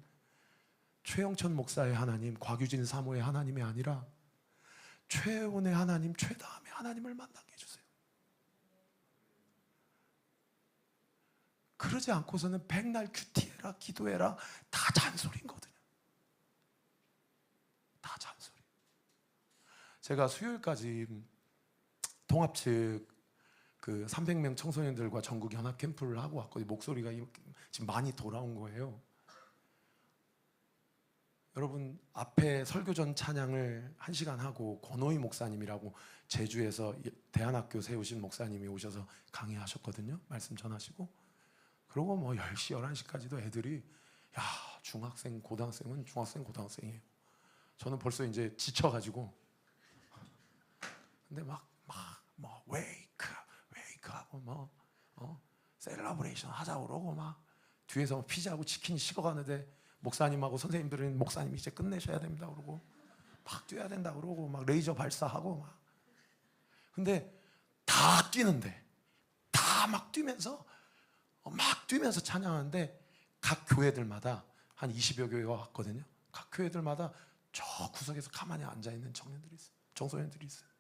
최영천 목사의 하나님, 곽유진 사모의 하나님이 아니라 최혜원의 하나님, 최다음의 하나님을 만나게 해주세요. 그러지 않고서는 백날 큐티해라, 기도해라, 다 잔소리거든요. 다 잔소리. 제가 수요일까지 통합 측 300명 청소년들과 전국 연합 캠프를 하고 왔거든요. 목소리가 지금 많이 돌아온 거예요. 여러분, 앞에 설교전 찬양을 1시간 하고 권호희 목사님이라고 제주에서 대안학교 세우신 목사님이 오셔서 강의하셨거든요. 말씀 전하시고. 그러고 10시, 11시까지도 애들이, 중학생, 고등학생은 중학생, 고등학생이에요. 저는 벌써 이제 지쳐가지고. 근데 웨이크 하고 셀러브레이션 하자고 그러고 뒤에서 피자하고 치킨이 식어가는데 목사님하고 선생님들은 목사님이 이제 끝내셔야 됩니다 그러고 막 뛰어야 된다 그러고 레이저 발사하고 근데 다 뛰는데 다 막 뛰면서 찬양하는데 각 교회들마다 한 20여 교회가 왔거든요. 각 교회들마다 저 구석에서 가만히 앉아있는 청년들이 있어요. 청소년들이 있어요.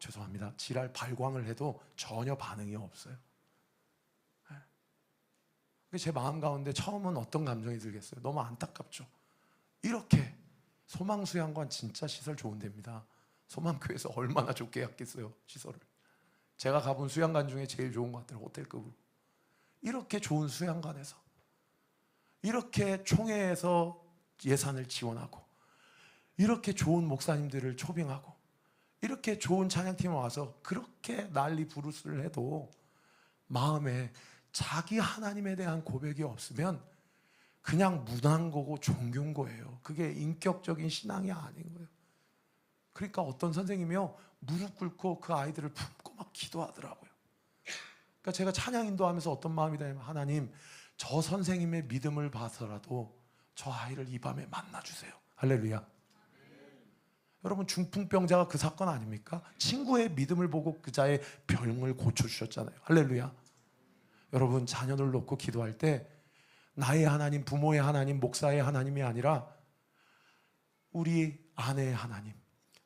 죄송합니다. 지랄 발광을 해도 전혀 반응이 없어요. 제 마음 가운데 처음은 어떤 감정이 들겠어요? 너무 안타깝죠. 이렇게 소망수양관 진짜 시설 좋은 데입니다. 소망교회에서 얼마나 좋게 했겠어요, 시설을. 제가 가본 수양관 중에 제일 좋은 것 같아요, 호텔급으로. 이렇게 좋은 수양관에서 이렇게 총회에서 예산을 지원하고 이렇게 좋은 목사님들을 초빙하고 이렇게 좋은 찬양팀이 와서 그렇게 난리 부르스를 해도 마음에 자기 하나님에 대한 고백이 없으면 그냥 문화인 거고 종교인 거예요. 그게 인격적인 신앙이 아닌 거예요. 그러니까 어떤 선생님이요, 무릎 꿇고 그 아이들을 품고 막 기도하더라고요. 그러니까 제가 찬양 인도하면서 어떤 마음이 드냐면, 하나님, 저 선생님의 믿음을 봐서라도 저 아이를 이 밤에 만나주세요. 할렐루야. 여러분, 중풍병자가 그 사건 아닙니까? 친구의 믿음을 보고 그자의 병을 고쳐주셨잖아요. 할렐루야. 여러분, 자녀를 놓고 기도할 때 나의 하나님, 부모의 하나님, 목사의 하나님이 아니라 우리 아내의 하나님,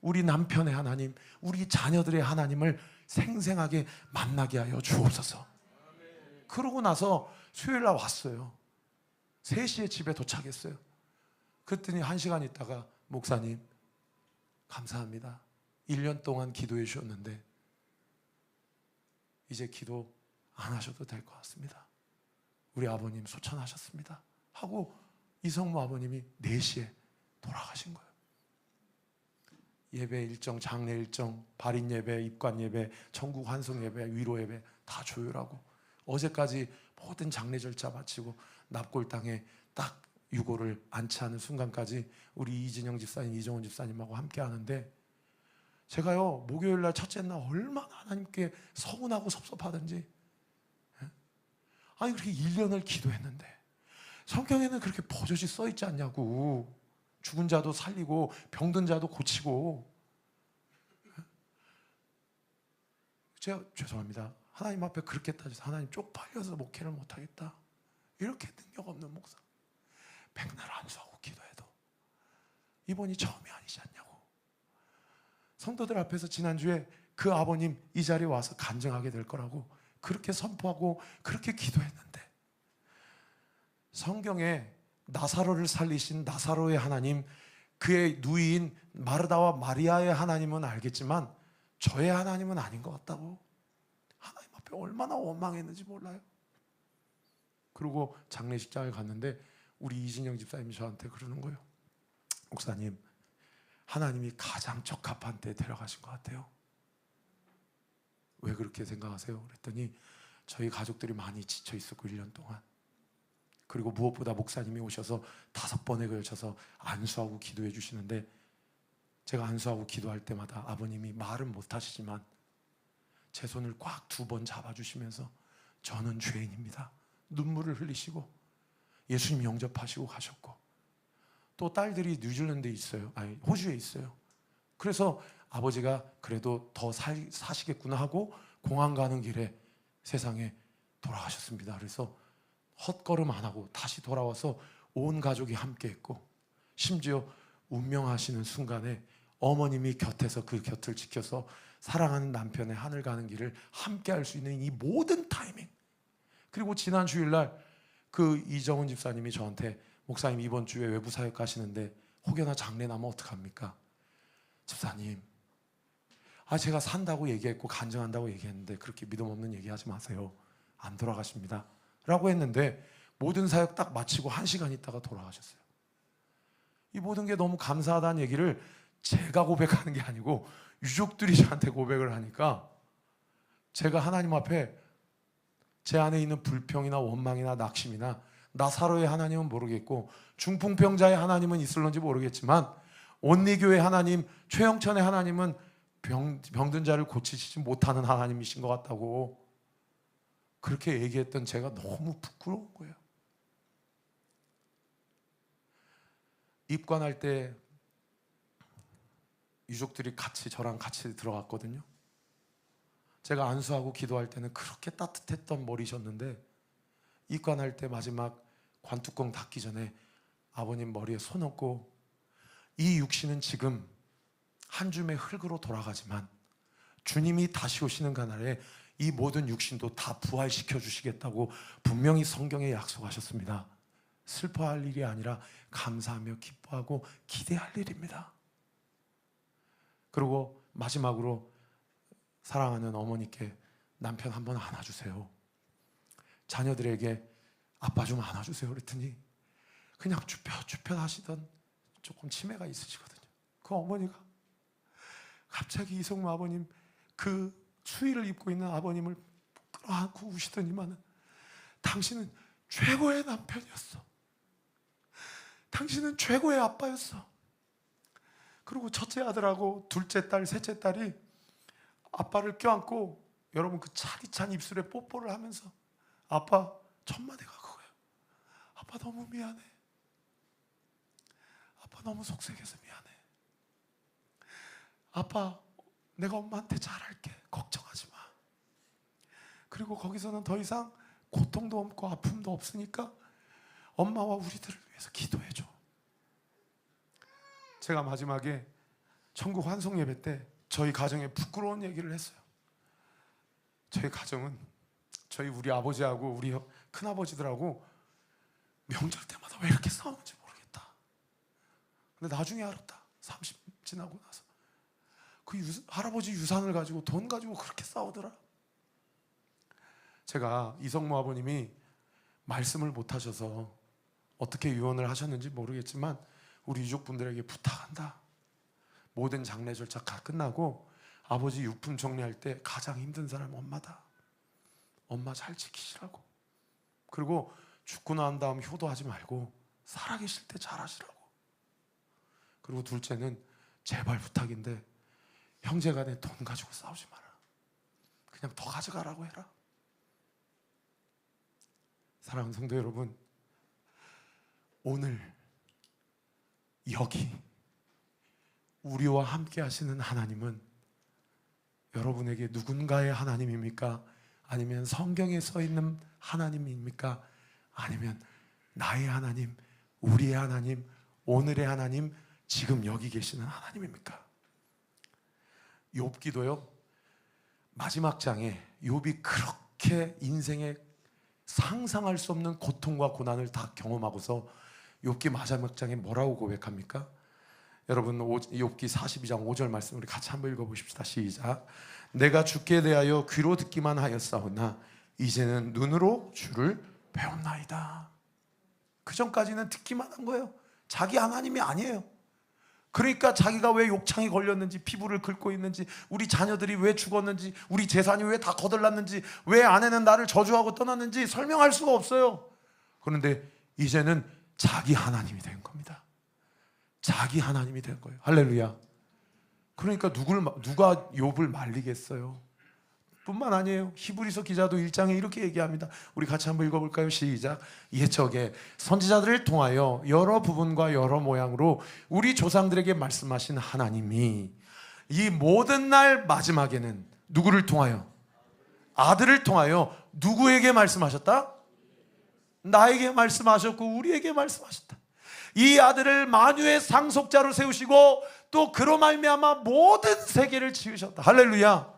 우리 남편의 하나님, 우리 자녀들의 하나님을 생생하게 만나게 하여 주옵소서. 그러고 나서 수요일 날 왔어요. 3시에 집에 도착했어요. 그랬더니 1시간 있다가, 목사님 감사합니다. 1년 동안 기도해 주셨는데 이제 기도 안 하셔도 될 것 같습니다. 우리 아버님 소천하셨습니다 하고 이성모 아버님이 4시에 돌아가신 거예요. 예배 일정, 장례 일정, 발인 예배, 입관 예배, 천국 환송 예배, 위로 예배 다 조율하고 어제까지 모든 장례 절차 마치고 납골당에 딱 유고를 안치하는 순간까지 우리 이진영 집사님, 이정원 집사님하고 함께 하는데, 제가요 목요일 날 첫째 날 얼마나 하나님께 서운하고 섭섭하던지. 아니, 그렇게 1년을 기도했는데 성경에는 그렇게 버젓이 써 있지 않냐고. 죽은 자도 살리고 병든 자도 고치고. 제가 죄송합니다, 하나님 앞에 그렇게 따져서 하나님 쪽팔려서 목회를 못하겠다, 이렇게 능력 없는 목사 백날 안수하고 기도해도 이번이 처음이 아니지 않냐고. 성도들 앞에서 지난주에 그 아버님 이 자리에 와서 간증하게 될 거라고 그렇게 선포하고 그렇게 기도했는데, 성경에 나사로를 살리신 나사로의 하나님, 그의 누이인 마르다와 마리아의 하나님은 알겠지만 저의 하나님은 아닌 것 같다고. 하나님 앞에 얼마나 원망했는지 몰라요. 그리고 장례식장에 갔는데 우리 이진영 집사님이 저한테 그러는 거예요. 목사님, 하나님이 가장 적합한 때 데려가신 것 같아요. 왜 그렇게 생각하세요? 그랬더니 저희 가족들이 많이 지쳐 있었고 1년 동안 그리고 무엇보다 목사님이 오셔서 5번에 걸쳐서 안수하고 기도해 주시는데, 제가 안수하고 기도할 때마다 아버님이 말은 못하시지만 제 손을 꽉 2번 잡아주시면서 저는 죄인입니다, 눈물을 흘리시고 예수님 영접하시고 가셨고, 또 딸들이 뉴질랜드에 있어요. 아니, 호주에 있어요. 그래서 아버지가 그래도 더 사시겠구나 하고 공항 가는 길에 세상에 돌아가셨습니다. 그래서 헛걸음 안 하고 다시 돌아와서 온 가족이 함께 했고, 심지어 운명하시는 순간에 어머님이 곁에서 그 곁을 지켜서 사랑하는 남편의 하늘 가는 길을 함께 할 수 있는 이 모든 타이밍. 그리고 지난 주일날 그 이정은 집사님이 저한테, 목사님 이번 주에 외부 사역 가시는데 혹여나 장례 나면 어떡합니까? 집사님, 제가 산다고 얘기했고 간증한다고 얘기했는데 그렇게 믿음 없는 얘기하지 마세요, 안 돌아가십니다 라고 했는데, 모든 사역 딱 마치고 1시간 있다가 돌아가셨어요. 이 모든 게 너무 감사하다는 얘기를 제가 고백하는 게 아니고 유족들이 저한테 고백을 하니까, 제가 하나님 앞에 제 안에 있는 불평이나 원망이나 낙심이나 나사로의 하나님은 모르겠고 중풍병자의 하나님은 있을런지 모르겠지만 온리교의 하나님, 최영천의 하나님은 병든 자를 고치시지 못하는 하나님이신 것 같다고 그렇게 얘기했던 제가 너무 부끄러운 거예요. 입관할 때 유족들이 저랑 같이 들어갔거든요. 제가 안수하고 기도할 때는 그렇게 따뜻했던 머리셨는데, 입관할 때 마지막 관뚜껑 닫기 전에 아버님 머리에 손 얹고, 이 육신은 지금 한 줌의 흙으로 돌아가지만 주님이 다시 오시는 그날에 이 모든 육신도 다 부활시켜 주시겠다고 분명히 성경에 약속하셨습니다. 슬퍼할 일이 아니라 감사하며 기뻐하고 기대할 일입니다. 그리고 마지막으로 사랑하는 어머니께 남편 한번 안아주세요, 자녀들에게 아빠 좀 안아주세요 그랬더니 그냥 주뼛주뼛 하시던 조금 치매가 있으시거든요. 그 어머니가 갑자기 이성무 아버님, 그 수의를 입고 있는 아버님을 끌어안고 우시더니만은, 당신은 최고의 남편이었어, 당신은 최고의 아빠였어. 그리고 첫째 아들하고 둘째 딸, 셋째 딸이 아빠를 껴안고, 여러분 그 차디찬 입술에 뽀뽀를 하면서 아빠 첫 마디가 그거예요. 아빠 너무 미안해, 아빠 너무 속색해서 미안해, 아빠 내가 엄마한테 잘할게, 걱정하지 마. 그리고 거기서는 더 이상 고통도 없고 아픔도 없으니까 엄마와 우리들을 위해서 기도해줘. 제가 마지막에 천국 환송 예배 때 저희 가정에 부끄러운 얘기를 했어요. 저희 가정은 우리 아버지하고 우리 큰아버지들하고 명절 때마다 왜 이렇게 싸우는지 모르겠다. 근데 나중에 알았다, 30 지나고 나서. 그 할아버지 유산을 가지고, 돈 가지고 그렇게 싸우더라. 제가 이성모 아버님이 말씀을 못 하셔서 어떻게 유언을 하셨는지 모르겠지만 우리 유족분들에게 부탁한다, 모든 장례 절차 다 끝나고 아버지 유품 정리할 때 가장 힘든 사람은 엄마다, 엄마 잘 지키시라고. 그리고 죽고 난 다음 효도하지 말고 살아계실 때 잘하시라고. 그리고 둘째는 제발 부탁인데 형제간에 돈 가지고 싸우지 마라, 그냥 더 가져가라고 해라. 사랑하는 성도 여러분, 오늘 여기 우리와 함께 하시는 하나님은 여러분에게 누군가의 하나님입니까? 아니면 성경에 써 있는 하나님입니까? 아니면 나의 하나님, 우리의 하나님, 오늘의 하나님, 지금 여기 계시는 하나님입니까? 욥기도요, 마지막 장에 욥이 그렇게 인생에 상상할 수 없는 고통과 고난을 다 경험하고서 욥기 마지막 장에 뭐라고 고백합니까? 여러분 욥기 42장 5절 말씀 우리 같이 한번 읽어보십시다. 시작. 내가 주께 대하여 귀로 듣기만 하였사오나 이제는 눈으로 주를 배웠나이다. 그 전까지는 듣기만 한 거예요. 자기 하나님이 아니에요. 그러니까 자기가 왜 욕창이 걸렸는지, 피부를 긁고 있는지, 우리 자녀들이 왜 죽었는지, 우리 재산이 왜 다 거들났는지, 왜 아내는 나를 저주하고 떠났는지 설명할 수가 없어요. 그런데 이제는 자기 하나님이 된 겁니다. 자기 하나님이 된 거예요. 할렐루야. 그러니까 누가 욥을 말리겠어요? 뿐만 아니에요. 히브리서 기자도 1장에 이렇게 얘기합니다. 우리 같이 한번 읽어볼까요? 시작. 옛적에 선지자들을 통하여 여러 부분과 여러 모양으로 우리 조상들에게 말씀하신 하나님이 이 모든 날 마지막에는 누구를 통하여? 아들을 통하여 누구에게 말씀하셨다? 나에게 말씀하셨고 우리에게 말씀하셨다. 이 아들을 만유의 상속자로 세우시고 또 그로 말미암아 모든 세계를 지으셨다. 할렐루야.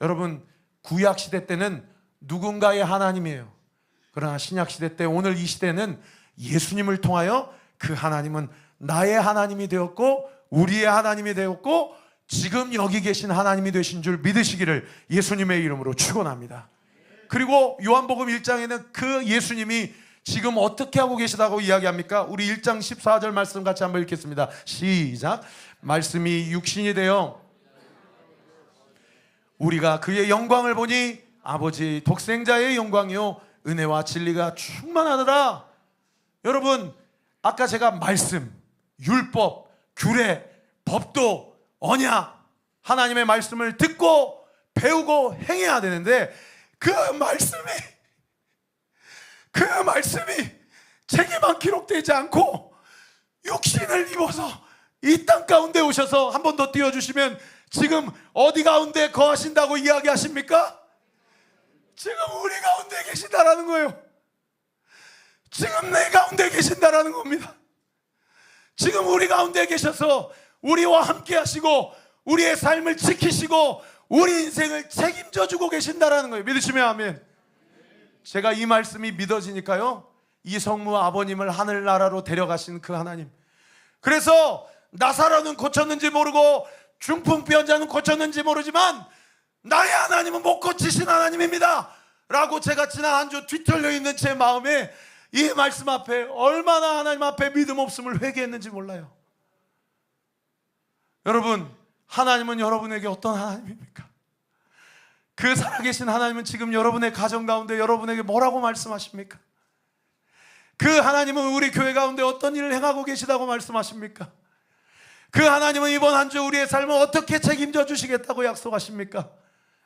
여러분, 구약 시대 때는 누군가의 하나님이에요. 그러나 신약 시대 때, 오늘 이 시대는 예수님을 통하여 그 하나님은 나의 하나님이 되었고 우리의 하나님이 되었고 지금 여기 계신 하나님이 되신 줄 믿으시기를 예수님의 이름으로 축원합니다. 그리고 요한복음 1장에는 그 예수님이 지금 어떻게 하고 계시다고 이야기합니까? 우리 1장 14절 말씀 같이 한번 읽겠습니다. 시작. 말씀이 육신이 되어 우리가 그의 영광을 보니 아버지 독생자의 영광이요 은혜와 진리가 충만하더라. 여러분, 아까 제가 말씀, 율법, 규례, 법도, 언약, 하나님의 말씀을 듣고 배우고 행해야 되는데 그 말씀이 책에만 기록되지 않고 육신을 입어서 이 땅 가운데 오셔서 한 번 더 띄워주시면, 지금 어디 가운데 거하신다고 이야기하십니까? 지금 우리 가운데 계신다라는 거예요. 지금 내 가운데 계신다라는 겁니다. 지금 우리 가운데 계셔서 우리와 함께 하시고 우리의 삶을 지키시고 우리 인생을 책임져 주고 계신다라는 거예요. 믿으시면 아멘. 제가 이 말씀이 믿어지니까요, 이 성모 아버님을 하늘나라로 데려가신 그 하나님, 그래서 나사로는 고쳤는지 모르고 중풍병자는 고쳤는지 모르지만 나의 하나님은 못 고치신 하나님입니다 라고 제가 지난 한 주 뒤틀려 있는 제 마음에 이 말씀 앞에 얼마나 하나님 앞에 믿음 없음을 회개했는지 몰라요. 여러분, 하나님은 여러분에게 어떤 하나님입니까? 그 살아계신 하나님은 지금 여러분의 가정 가운데 여러분에게 뭐라고 말씀하십니까? 그 하나님은 우리 교회 가운데 어떤 일을 행하고 계시다고 말씀하십니까? 그 하나님은 이번 한 주 우리의 삶을 어떻게 책임져 주시겠다고 약속하십니까?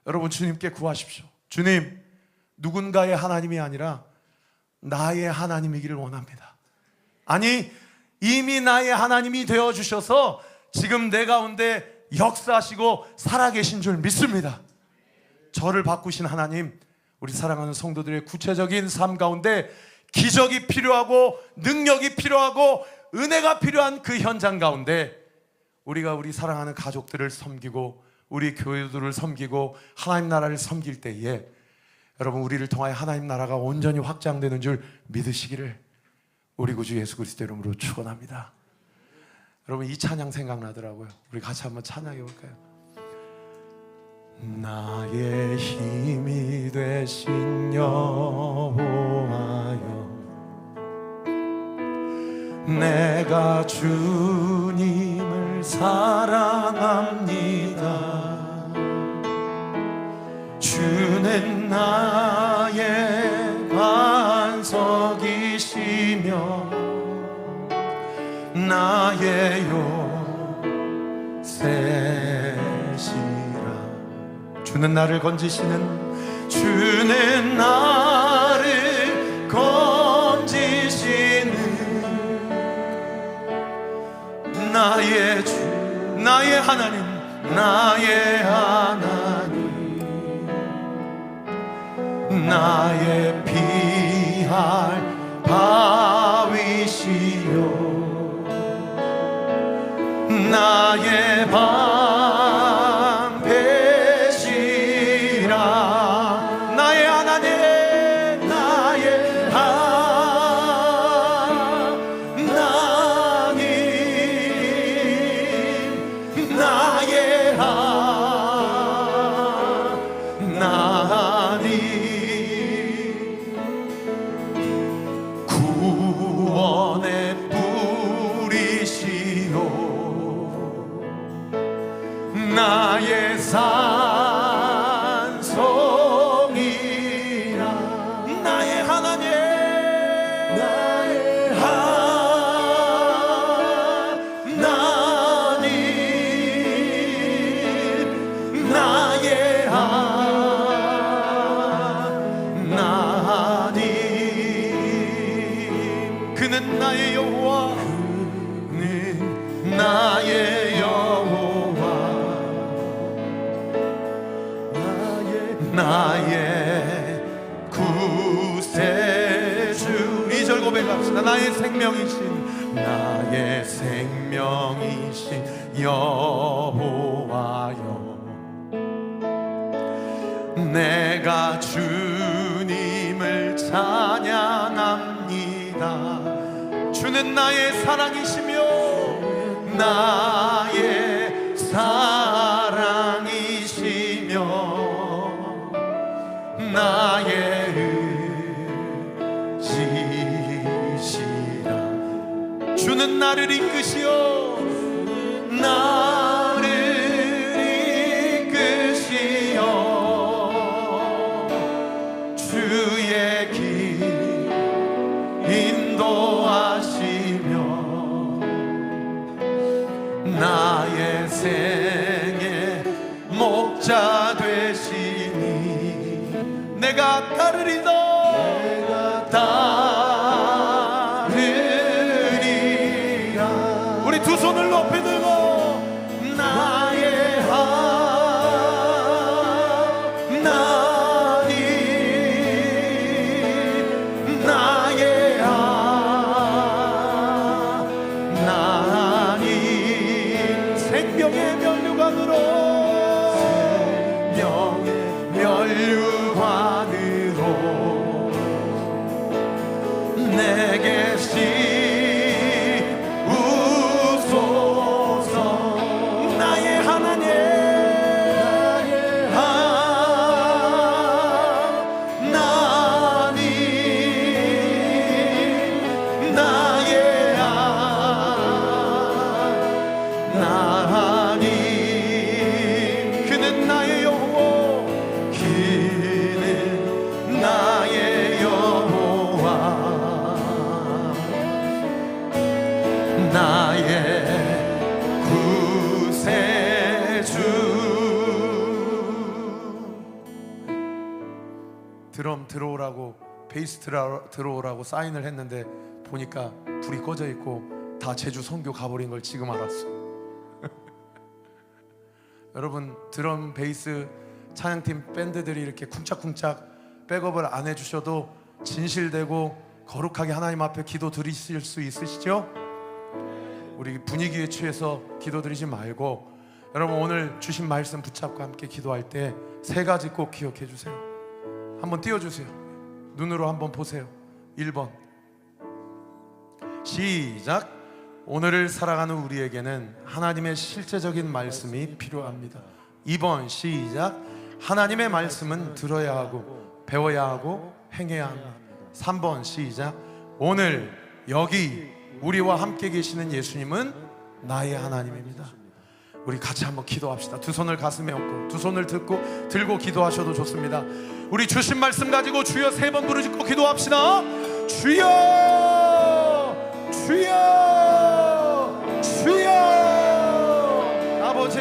여러분, 주님께 구하십시오. 주님, 누군가의 하나님이 아니라 나의 하나님이기를 원합니다. 아니, 이미 나의 하나님이 되어주셔서 지금 내 가운데 역사하시고 살아계신 줄 믿습니다. 저를 바꾸신 하나님, 우리 사랑하는 성도들의 구체적인 삶 가운데 기적이 필요하고 능력이 필요하고 은혜가 필요한 그 현장 가운데 우리가 우리 사랑하는 가족들을 섬기고 우리 교회들을 섬기고 하나님 나라를 섬길 때에 여러분, 우리를 통하여 하나님 나라가 온전히 확장되는 줄 믿으시기를 우리 구주 예수 그리스도 이름으로 축원합니다. 여러분, 이 찬양 생각나더라고요. 우리 같이 한번 찬양해 볼까요? 나의 힘이 되신 여호와여, 내가 주님을 사랑합니다. 주는 나의 반석이시며 나의 요새시라. 주는 나를 건지시는, 주는 나를 건지시는 나의 주, 나의 하나님, 나의 하나님, 나의 피할 바위시요 나의 방패시라. 나의 하나님, 나의 하나님, 나의 하나님, 구원의 뿌리시요 그는 나의 여호와, 그는 나의 여호와, 나의 구세주. 2절 고백합시다. 나의 생명이신, 나의 생명이신 여호와여, 내가 주님을 찬양합니다. 주는 나의 사랑이시며 나의 사랑이시며 나의 의지시라. 주는 나를 이끄시어 나를 이끄시어 주의 길 인도하시며 나의 생의 목자 되시니 내가 따르리다, 따르리라. 우리 두 손을 높이 들고 나의 하나님, 나의 하나님, 생명의 면류관으로, 생명의 면류관으로 내게 씌우소서. 나의 하나님, 하나님, 나의 하나님, 그는 나의 여호와, 그는 나의 여호와, 나의 구세주. 드럼 들어오라고, 베이스 들어오라고 사인을 했는데 보니까 불이 꺼져 있고 다 제주 선교 가버린 걸 지금 알았어. 여러분, 드럼, 베이스, 찬양팀 밴드들이 이렇게 쿵짝쿵짝 백업을 안 해주셔도 진실되고 거룩하게 하나님 앞에 기도 드리실 수 있으시죠? 우리 분위기에 취해서 기도 드리지 말고, 여러분 오늘 주신 말씀 붙잡고 함께 기도할 때 세 가지 꼭 기억해 주세요. 한번 띄워주세요. 눈으로 한번 보세요. 1번 시작. 오늘을 살아가는 우리에게는 하나님의 실제적인 말씀이 필요합니다. 2번 시작. 하나님의 말씀은 들어야 하고 배워야 하고 행해야 합니다. 3번 시작. 오늘 여기 우리와 함께 계시는 예수님은 나의 하나님입니다. 우리 같이 한번 기도합시다. 두 손을 가슴에 얹고 두 손을 들고 기도하셔도 좋습니다. 우리 주신 말씀 가지고 주여 3번 부르짖고 기도합시다. 주여, 주여, 주여. 아버지,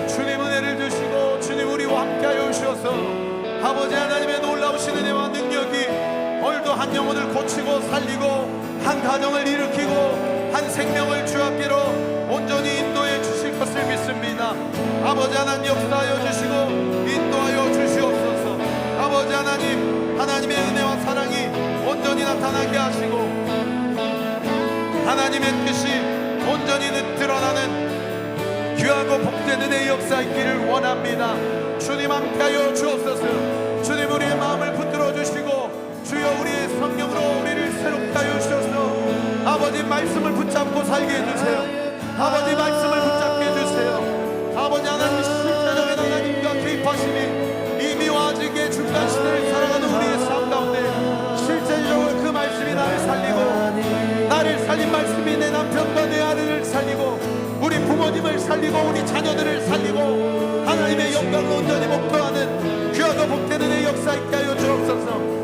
주님 은혜를 주시고 주님 우리와 함께하여 주셔서 아버지 하나님의 놀라우신 은혜와 능력이 오늘도 한 영혼을 고치고 살리고 한 가정을 일으키고 한 생명을 주 앞께로 온전히 인도해 주실 것을 믿습니다. 아버지 하나님 역사하여 주시고 인도하여 주시옵소서. 아버지 하나님, 하나님의 은혜와 사랑이 온전히 나타나게 하시고 하나님의 뜻이 온전히 드러나는 귀하고 복된 은혜의 역사 있기를 원합니다. 주님 함께하여 주옵소서. 주님 우리의 마음을 붙들어 주시고 주여 우리의 성령으로 우리를 새롭게 하여 주셔서 아버지 말씀을 붙잡고 살게 해주세요. 아버지 말씀을 붙잡게 해주세요. 아버지 하나님 실제적인 하나님과 개입하심이 이미와 아직의 중간 시대를 살아가는 우리의 삶 가운데 실제적으로 그 말씀이 나를 살리고 나를 살린 말씀이 내 남편과 내 아들을 살리고 우리 부모님을 살리고 우리 자녀들을 살리고 하나님의 영광을 온전히 목표하는 귀하고 복된 은혜의 역사 있게 하여 주옵소서.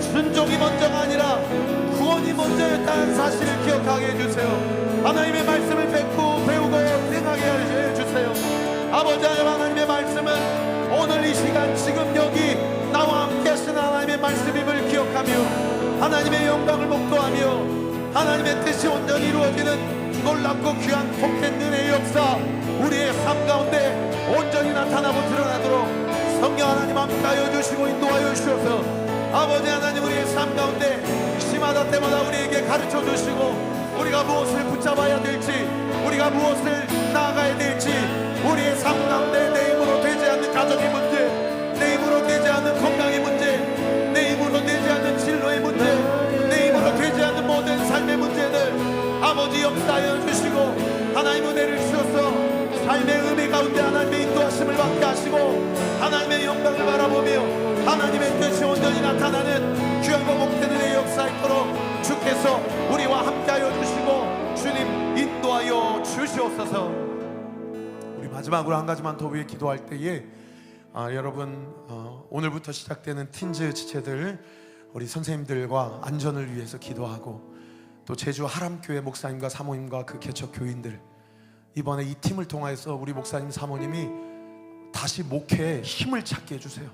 순종이 먼저가 아니라 구원이 먼저였다는 사실을 기억하게 해주세요. 하나님의 말씀을 배우고 행하게 해주세요. 아버지 하나님의 말씀은 오늘 이 시간 지금 여기 나와 함께 하시는 하나님의 말씀임을 기억하며 하나님의 영광을 목도하며 하나님의 뜻이 온전히 이루어지는 놀랍고 귀한 복된 은혜의 역사 우리의 삶 가운데 온전히 나타나고 드러나도록 성령 하나님 함께하여 주시고 인도하여 주셔서 아버지 하나님 우리의 삶 가운데 시마다 때마다 우리에게 가르쳐 주시고 우리가 무엇을 붙잡아야 될지 우리가 무엇을 나아가야 될지 우리의 삶 가운데 내 힘으로 되지 않는 가정의 문제 내 힘으로 되지 않는 건강의 문제 내 힘으로 되지 않는 진로의 문제 내 힘으로 되지 않는 모든 삶의 문제들 아버지 역사하여 주시고 하나님 은혜를 주셔서 삶의 의미 가운데 하나님의 인도하심을 받게 하시고 하나님의 영광을 바라보며 하나님의 뜻이 온전히 나타나는 귀하고 복된 은혜의 역사 있도록 주께서 우리와 함께하여 주시고 주님 인도하여 주시옵소서. 우리 마지막으로 한 가지만 더 위해 기도할 때에 여러분 오늘부터 시작되는 틴즈 지체들 우리 선생님들과 안전을 위해서 기도하고 또 제주 하람교회 목사님과 사모님과 그 개척 교인들 이번에 이 팀을 통해서 우리 목사님 사모님이 다시 목회에 힘을 찾게 해주세요.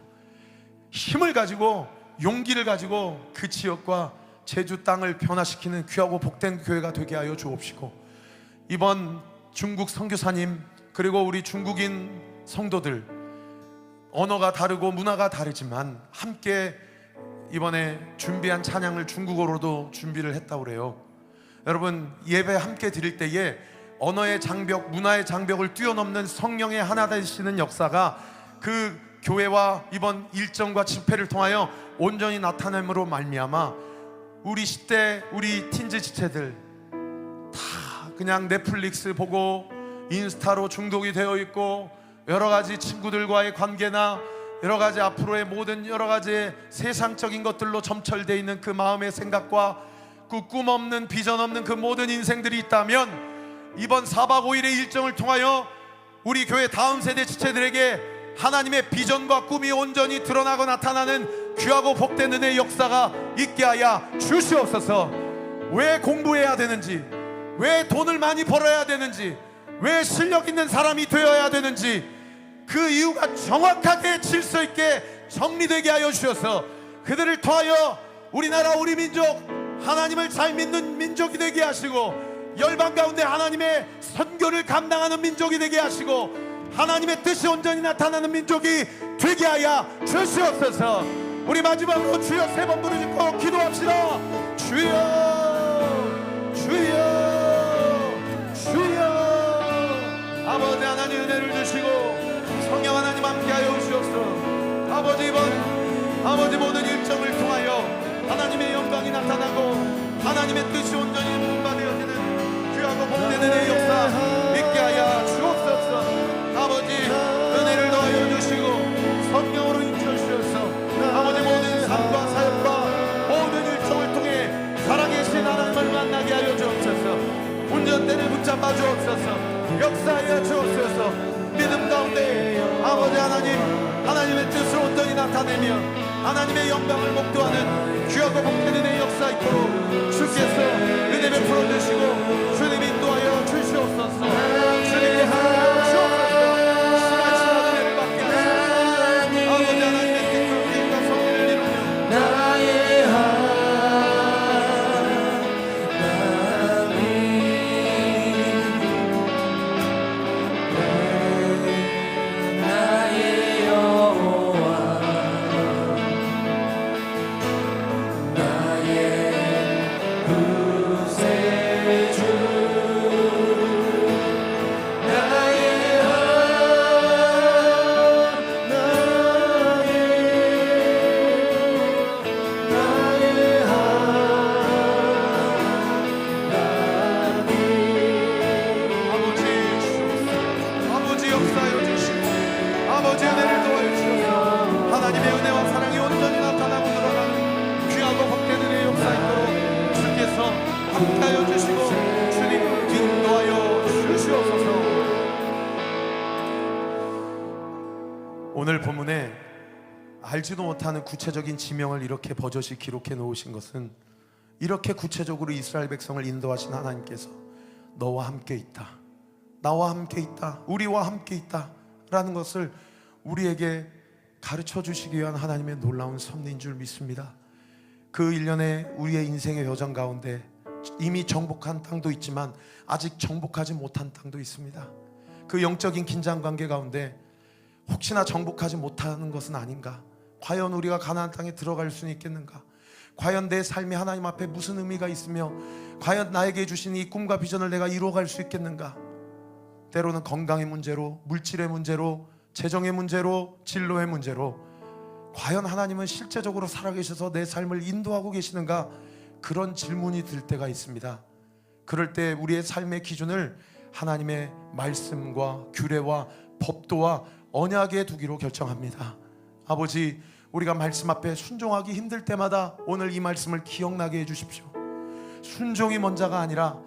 힘을 가지고 용기를 가지고 그 지역과 제주 땅을 변화시키는 귀하고 복된 교회가 되게 하여 주옵시고 이번 중국 선교사님 그리고 우리 중국인 성도들 언어가 다르고 문화가 다르지만 함께 이번에 준비한 찬양을 중국어로도 준비를 했다고 그래요. 여러분 예배 함께 드릴 때에 언어의 장벽, 문화의 장벽을 뛰어넘는 성령의 하나 되시는 역사가 그 교회와 이번 일정과 집회를 통하여 온전히 나타남으로 말미암아 우리 시대 우리 틴즈 지체들 다 그냥 넷플릭스 보고 인스타로 중독이 되어 있고 여러 가지 친구들과의 관계나 여러 가지 앞으로의 모든 여러 가지 세상적인 것들로 점철되어 있는 그 마음의 생각과 그 꿈 없는 비전 없는 그 모든 인생들이 있다면 이번 4박 5일의 일정을 통하여 우리 교회 다음 세대 지체들에게 하나님의 비전과 꿈이 온전히 드러나고 나타나는 귀하고 복된 은혜의 역사가 있게 하여 주시옵소서. 왜 공부해야 되는지 왜 돈을 많이 벌어야 되는지 왜 실력 있는 사람이 되어야 되는지 그 이유가 정확하게 질서 있게 정리되게 하여 주셔서 그들을 통하여 우리나라 우리 민족 하나님을 잘 믿는 민족이 되게 하시고 열방 가운데 하나님의 선교를 감당하는 민족이 되게 하시고 하나님의 뜻이 온전히 나타나는 민족이 되게 하여 주시옵소서. 우리 마지막으로 주여 3번 부르짖고 기도합시다. 주여 주여 주여. 아버지 하나님 은혜를 주시고 성령 하나님 함께하여 주옵소서. 아버지 이번 아버지 모든 일정을 통하여 하나님의 영광이 나타나고 하나님의 뜻이 온전히 분발되어지는 귀하고 복된 은혜의 역사 있게 하여 주옵소서. 아버지 은혜를 더하여 주시고 성령으로 인쳐주셔서 아버지 모든 삶과 사역과 모든 일정을 통해 살아계신 하나님을 만나게 하여 주옵소서. 운전대를 붙잡아 주옵소서. 역사하여 주옵소서. 믿음 가운데 아버지 하나님 하나님의 뜻을 온전히 나타내며 하나님의 영광을 목도하는 귀하고 복된 은혜의 역사 있도록 주께서 은혜 베풀어 주시고 주님 인도하여 주시옵소서. 주님이 하나님 주옵소서. 심하신 은혜를 받게 하시고 아버지 하나님의 뜻과 계획과 성의를 이루며 나의 함께하여 주시고 주님 인도하여 주시옵소서. 오늘 본문에 알지도 못하는 구체적인 지명을 이렇게 버젓이 기록해 놓으신 것은 이렇게 구체적으로 이스라엘 백성을 인도하신 하나님께서 너와 함께 있다, 나와 함께 있다, 우리와 함께 있다 라는 것을 우리에게 가르쳐 주시기 위한 하나님의 놀라운 섭리인 줄 믿습니다. 그 일련의 우리의 인생의 여정 가운데 이미 정복한 땅도 있지만 아직 정복하지 못한 땅도 있습니다. 그 영적인 긴장 관계 가운데 혹시나 정복하지 못하는 것은 아닌가? 과연 우리가 가나안 땅에 들어갈 수는 있겠는가? 과연 내 삶이 하나님 앞에 무슨 의미가 있으며 과연 나에게 주신 이 꿈과 비전을 내가 이루어갈 수 있겠는가? 때로는 건강의 문제로, 물질의 문제로, 재정의 문제로, 진로의 문제로 과연 하나님은 실제적으로 살아계셔서 내 삶을 인도하고 계시는가? 그런 질문이 들 때가 있습니다. 그럴 때 우리의 삶의 기준을 하나님의 말씀과 규례와 법도와 언약에 두기로 결정합니다. 아버지, 우리가 말씀 앞에 순종하기 힘들 때마다 오늘 이 말씀을 기억나게 해주십시오. 순종이 먼저가 아니라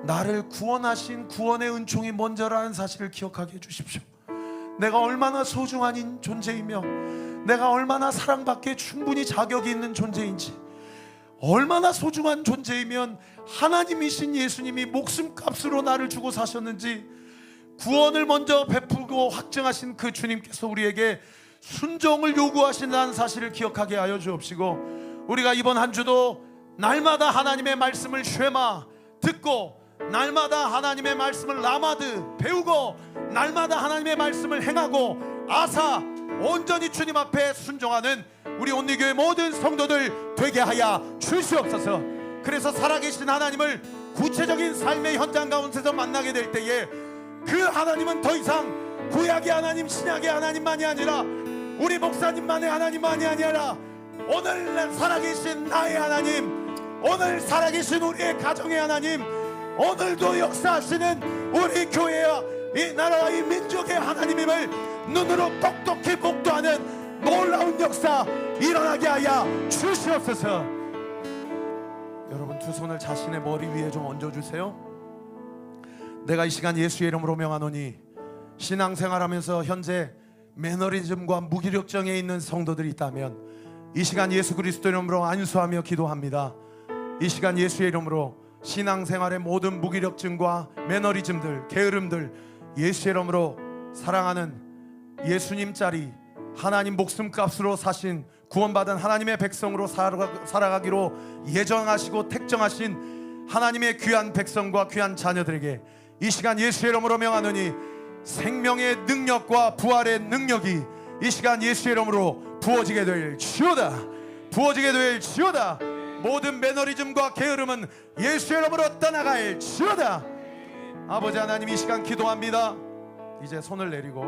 나를 구원하신 구원의 은총이 먼저라는 사실을 기억하게 해주십시오. 내가 얼마나 소중한 존재이며 내가 얼마나 사랑받기에 충분히 자격이 있는 존재인지, 얼마나 소중한 존재이면 하나님이신 예수님이 목숨값으로 나를 주고 사셨는지, 구원을 먼저 베풀고 확증하신 그 주님께서 우리에게 순종을 요구하신다는 사실을 기억하게 하여 주옵시고, 우리가 이번 한 주도 날마다 하나님의 말씀을 쉐마 듣고, 날마다 하나님의 말씀을 라마드 배우고, 날마다 하나님의 말씀을 행하고 아사 온전히 주님 앞에 순종하는 우리 온리교회 모든 성도들 되게 하여 주시옵소서. 그래서 살아계신 하나님을 구체적인 삶의 현장 가운데서 만나게 될 때에 그 하나님은 더 이상 구약의 하나님, 신약의 하나님만이 아니라 우리 목사님만의 하나님만이 아니라 오늘 살아계신 나의 하나님, 오늘 살아계신 우리의 가정의 하나님, 오늘도 역사하시는 우리 교회와 이 나라와 이 민족의 하나님임을 눈으로 똑똑히 목도하는 놀라운 역사 일어나게 하여 주시옵소서. 여러분, 두 손을 자신의 머리 위에 좀 얹어주세요. 내가 이 시간 예수의 이름으로 명하노니, 신앙생활하면서 현재 매너리즘과 무기력증에 있는 성도들이 있다면 이 시간 예수 그리스도 이름으로 안수하며 기도합니다. 이 시간 예수의 이름으로 신앙생활의 모든 무기력증과 매너리즘들, 게으름들 예수의 이름으로 사랑하는 예수님 자리, 하나님 목숨값으로 사신 구원받은 하나님의 백성으로 살아가기로 예정하시고 택정하신 하나님의 귀한 백성과 귀한 자녀들에게 이 시간 예수의 이름으로 명하노니 생명의 능력과 부활의 능력이 이 시간 예수의 이름으로 부어지게 될 지어다, 부어지게 될 지어다. 모든 매너리즘과 게으름은 예수의 이름으로 떠나갈 지어다. 아버지 하나님, 이 시간 기도합니다. 이제 손을 내리고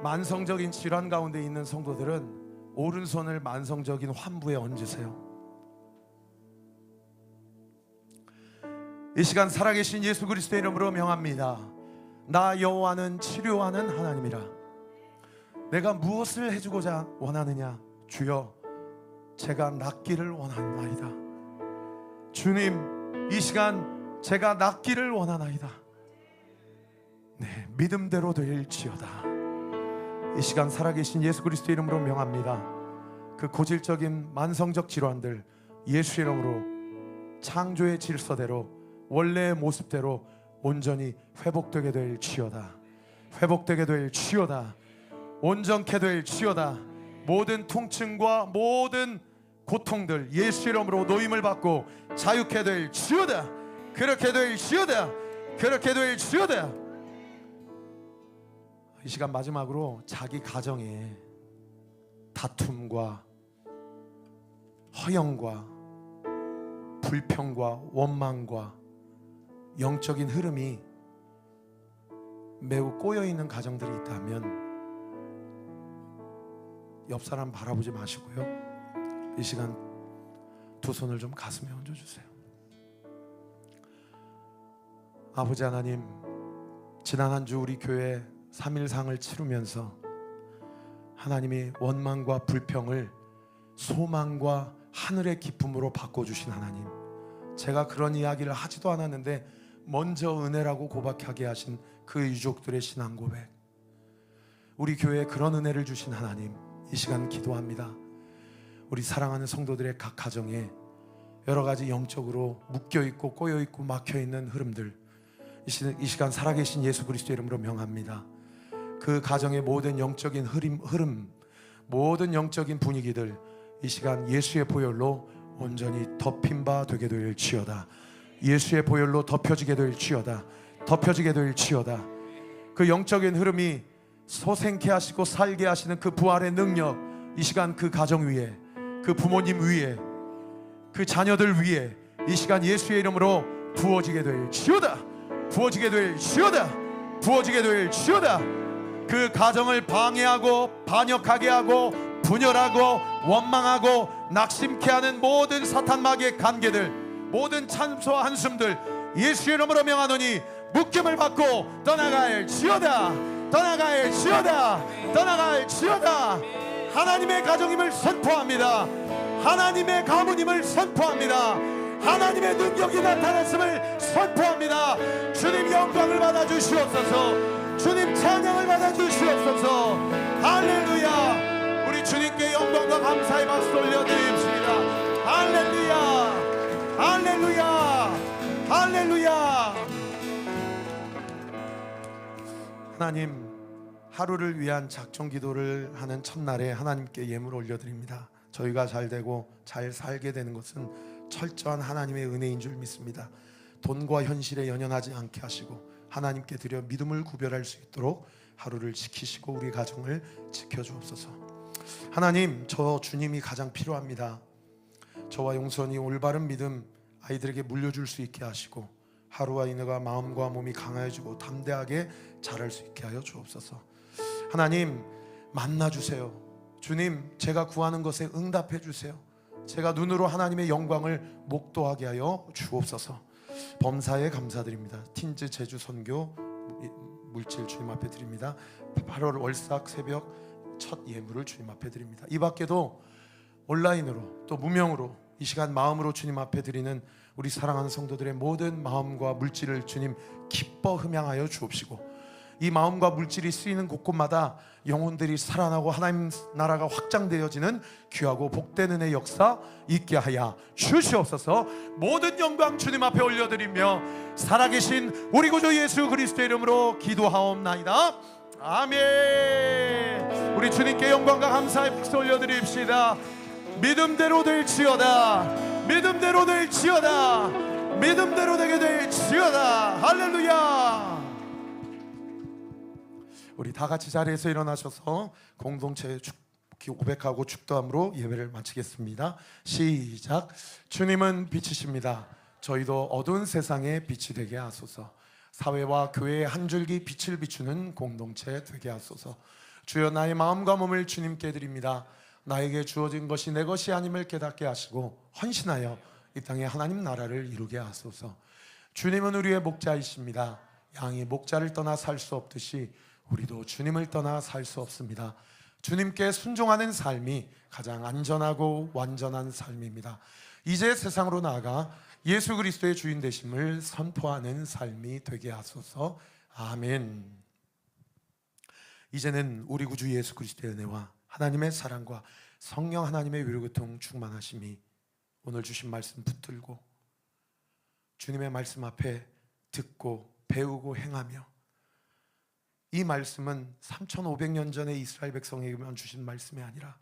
만성적인 질환 가운데 있는 성도들은 오른손을 만성적인 환부에 얹으세요. 이 시간 살아계신 예수 그리스도의 이름으로 명합니다. 나 여호와는 치료하는 하나님이라. 내가 무엇을 해주고자 원하느냐? 주여, 제가 낫기를 원하나이다. 주님, 이 시간 제가 낫기를 원하나이다. 네, 믿음대로 될지어다. 이 시간 살아계신 예수 그리스도의 이름으로 명합니다. 그 고질적인 만성적 질환들 예수의 이름으로 창조의 질서대로 원래의 모습대로 온전히 회복되게 될지어다. 회복되게 될지어다. 온전케 될지어다. 모든 통증과 모든 고통들 예수의 이름으로 노임을 받고 자유케 될지어다. 그렇게 될지어다. 그렇게 될지어다. 이 시간 마지막으로 자기 가정에 다툼과 허영과 불평과 원망과 영적인 흐름이 매우 꼬여있는 가정들이 있다면 옆 사람 바라보지 마시고요, 이 시간 두 손을 좀 가슴에 얹어주세요. 아버지 하나님, 지난 한 주 우리 교회 3일상을 치르면서 하나님이 원망과 불평을 소망과 하늘의 기쁨으로 바꿔주신 하나님, 제가 그런 이야기를 하지도 않았는데 먼저 은혜라고 고백하게 하신 그 유족들의 신앙 고백, 우리 교회에 그런 은혜를 주신 하나님, 이 시간 기도합니다. 우리 사랑하는 성도들의 각 가정에 여러 가지 영적으로 묶여있고 꼬여있고 막혀있는 흐름들 이 시간 살아계신 예수 그리스도 이름으로 명합니다. 그 가정의 모든 영적인 흐름, 모든 영적인 분위기들 이 시간 예수의 보혈로 온전히 덮인 바 되게 될지어다. 예수의 보혈로 덮여지게 될지어다. 덮여지게 될지어다. 그 영적인 흐름이 소생케 하시고 살게 하시는 그 부활의 능력, 이 시간 그 가정 위에, 그 부모님 위에, 그 자녀들 위에 이 시간 예수의 이름으로 부어지게 될지어다. 부어지게 될지어다. 부어지게 될지어다. 그 가정을 방해하고 반역하게 하고 분열하고 원망하고 낙심케 하는 모든 사탄 마귀의 관계들, 모든 찬소와 한숨들 예수의 이름으로 명하노니 묶임을 받고 떠나갈지어다. 떠나갈지어다. 떠나갈지어다. 하나님의 가정임을 선포합니다. 하나님의 가문임을 선포합니다. 하나님의 능력이 나타났음을 선포합니다. 주님 영광을 받아 주시옵소서. 주님 찬양을 받아 주시옵소서. 할렐루야. 우리 주님께 영광과 감사의 박수 올려드립시다. 할렐루야. 할렐루야. 할렐루야. 하나님, 하루를 위한 작정 기도를 하는 첫날에 하나님께 예물을 올려드립니다. 저희가 잘 되고 잘 살게 되는 것은 철저한 하나님의 은혜인 줄 믿습니다. 돈과 현실에 연연하지 않게 하시고 하나님께 드려 믿음을 구별할 수 있도록 하루를 지키시고 우리 가정을 지켜주옵소서. 하나님, 저 주님이 가장 필요합니다. 저와 용선이 올바른 믿음 아이들에게 물려줄 수 있게 하시고 하루와 이내가 마음과 몸이 강해지고 담대하게 자랄 수 있게 하여 주옵소서. 하나님, 만나주세요. 주님, 제가 구하는 것에 응답해 주세요. 제가 눈으로 하나님의 영광을 목도하게 하여 주옵소서. 범사에 감사드립니다. 틴즈 제주 선교 물질 주님 앞에 드립니다. 8월 월삭 새벽 첫 예물을 주님 앞에 드립니다. 이 밖에도 온라인으로 또 무명으로 이 시간 마음으로 주님 앞에 드리는 우리 사랑하는 성도들의 모든 마음과 물질을 주님 기뻐 흠양하여 주옵시고, 이 마음과 물질이 쓰이는 곳곳마다 영혼들이 살아나고 하나님 나라가 확장되어지는 귀하고 복된 은혜의 역사 있게 하여 주시옵소서. 모든 영광 주님 앞에 올려드리며 살아계신 우리 구주 예수 그리스도의 이름으로 기도하옵나이다. 아멘. 우리 주님께 영광과 감사의 박수 올려드립시다. 믿음대로 될지어다. 믿음대로 될지어다. 믿음대로 되게 될지어다. 할렐루야. 우리 다 같이 자리에서 일어나셔서 공동체 고백하고 축도함으로 예배를 마치겠습니다. 시작. 주님은 빛이십니다. 저희도 어두운 세상에 빛이 되게 하소서. 사회와 교회의 한 줄기 빛을 비추는 공동체 되게 하소서. 주여, 나의 마음과 몸을 주님께 드립니다. 나에게 주어진 것이 내 것이 아님을 깨닫게 하시고 헌신하여 이 땅에 하나님 나라를 이루게 하소서. 주님은 우리의 목자이십니다. 양이 목자를 떠나 살 수 없듯이 우리도 주님을 떠나 살 수 없습니다. 주님께 순종하는 삶이 가장 안전하고 완전한 삶입니다. 이제 세상으로 나아가 예수 그리스도의 주인 되심을 선포하는 삶이 되게 하소서. 아멘. 이제는 우리 구주 예수 그리스도의 은혜와 하나님의 사랑과 성령 하나님의 위로교통 충만하심이 오늘 주신 말씀 붙들고 주님의 말씀 앞에 듣고 배우고 행하며, 이 말씀은 3500년 전에 이스라엘 백성에게만 주신 말씀이 아니라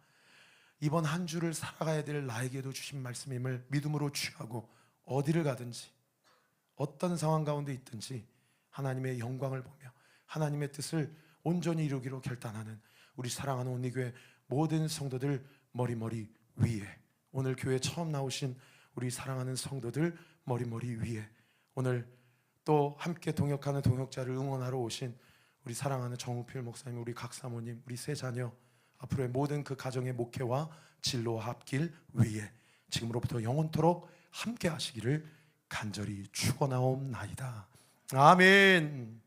이번 한 주를 살아가야 될 나에게도 주신 말씀임을 믿음으로 취하고 어디를 가든지 어떤 상황 가운데 있든지 하나님의 영광을 보며 하나님의 뜻을 온전히 이루기로 결단하는 우리 사랑하는 온리교회 모든 성도들 머리머리 위에, 오늘 교회 처음 나오신 우리 사랑하는 성도들 머리머리 위에, 오늘 또 함께 동역하는 동역자를 응원하러 오신 우리 사랑하는 정우필 목사님, 우리 각 사모님, 우리 세 자녀, 앞으로의 모든 그 가정의 목회와 진로와 앞길 위에 지금으로부터 영원토록 함께 하시기를 간절히 축원하옵나이다. 아멘.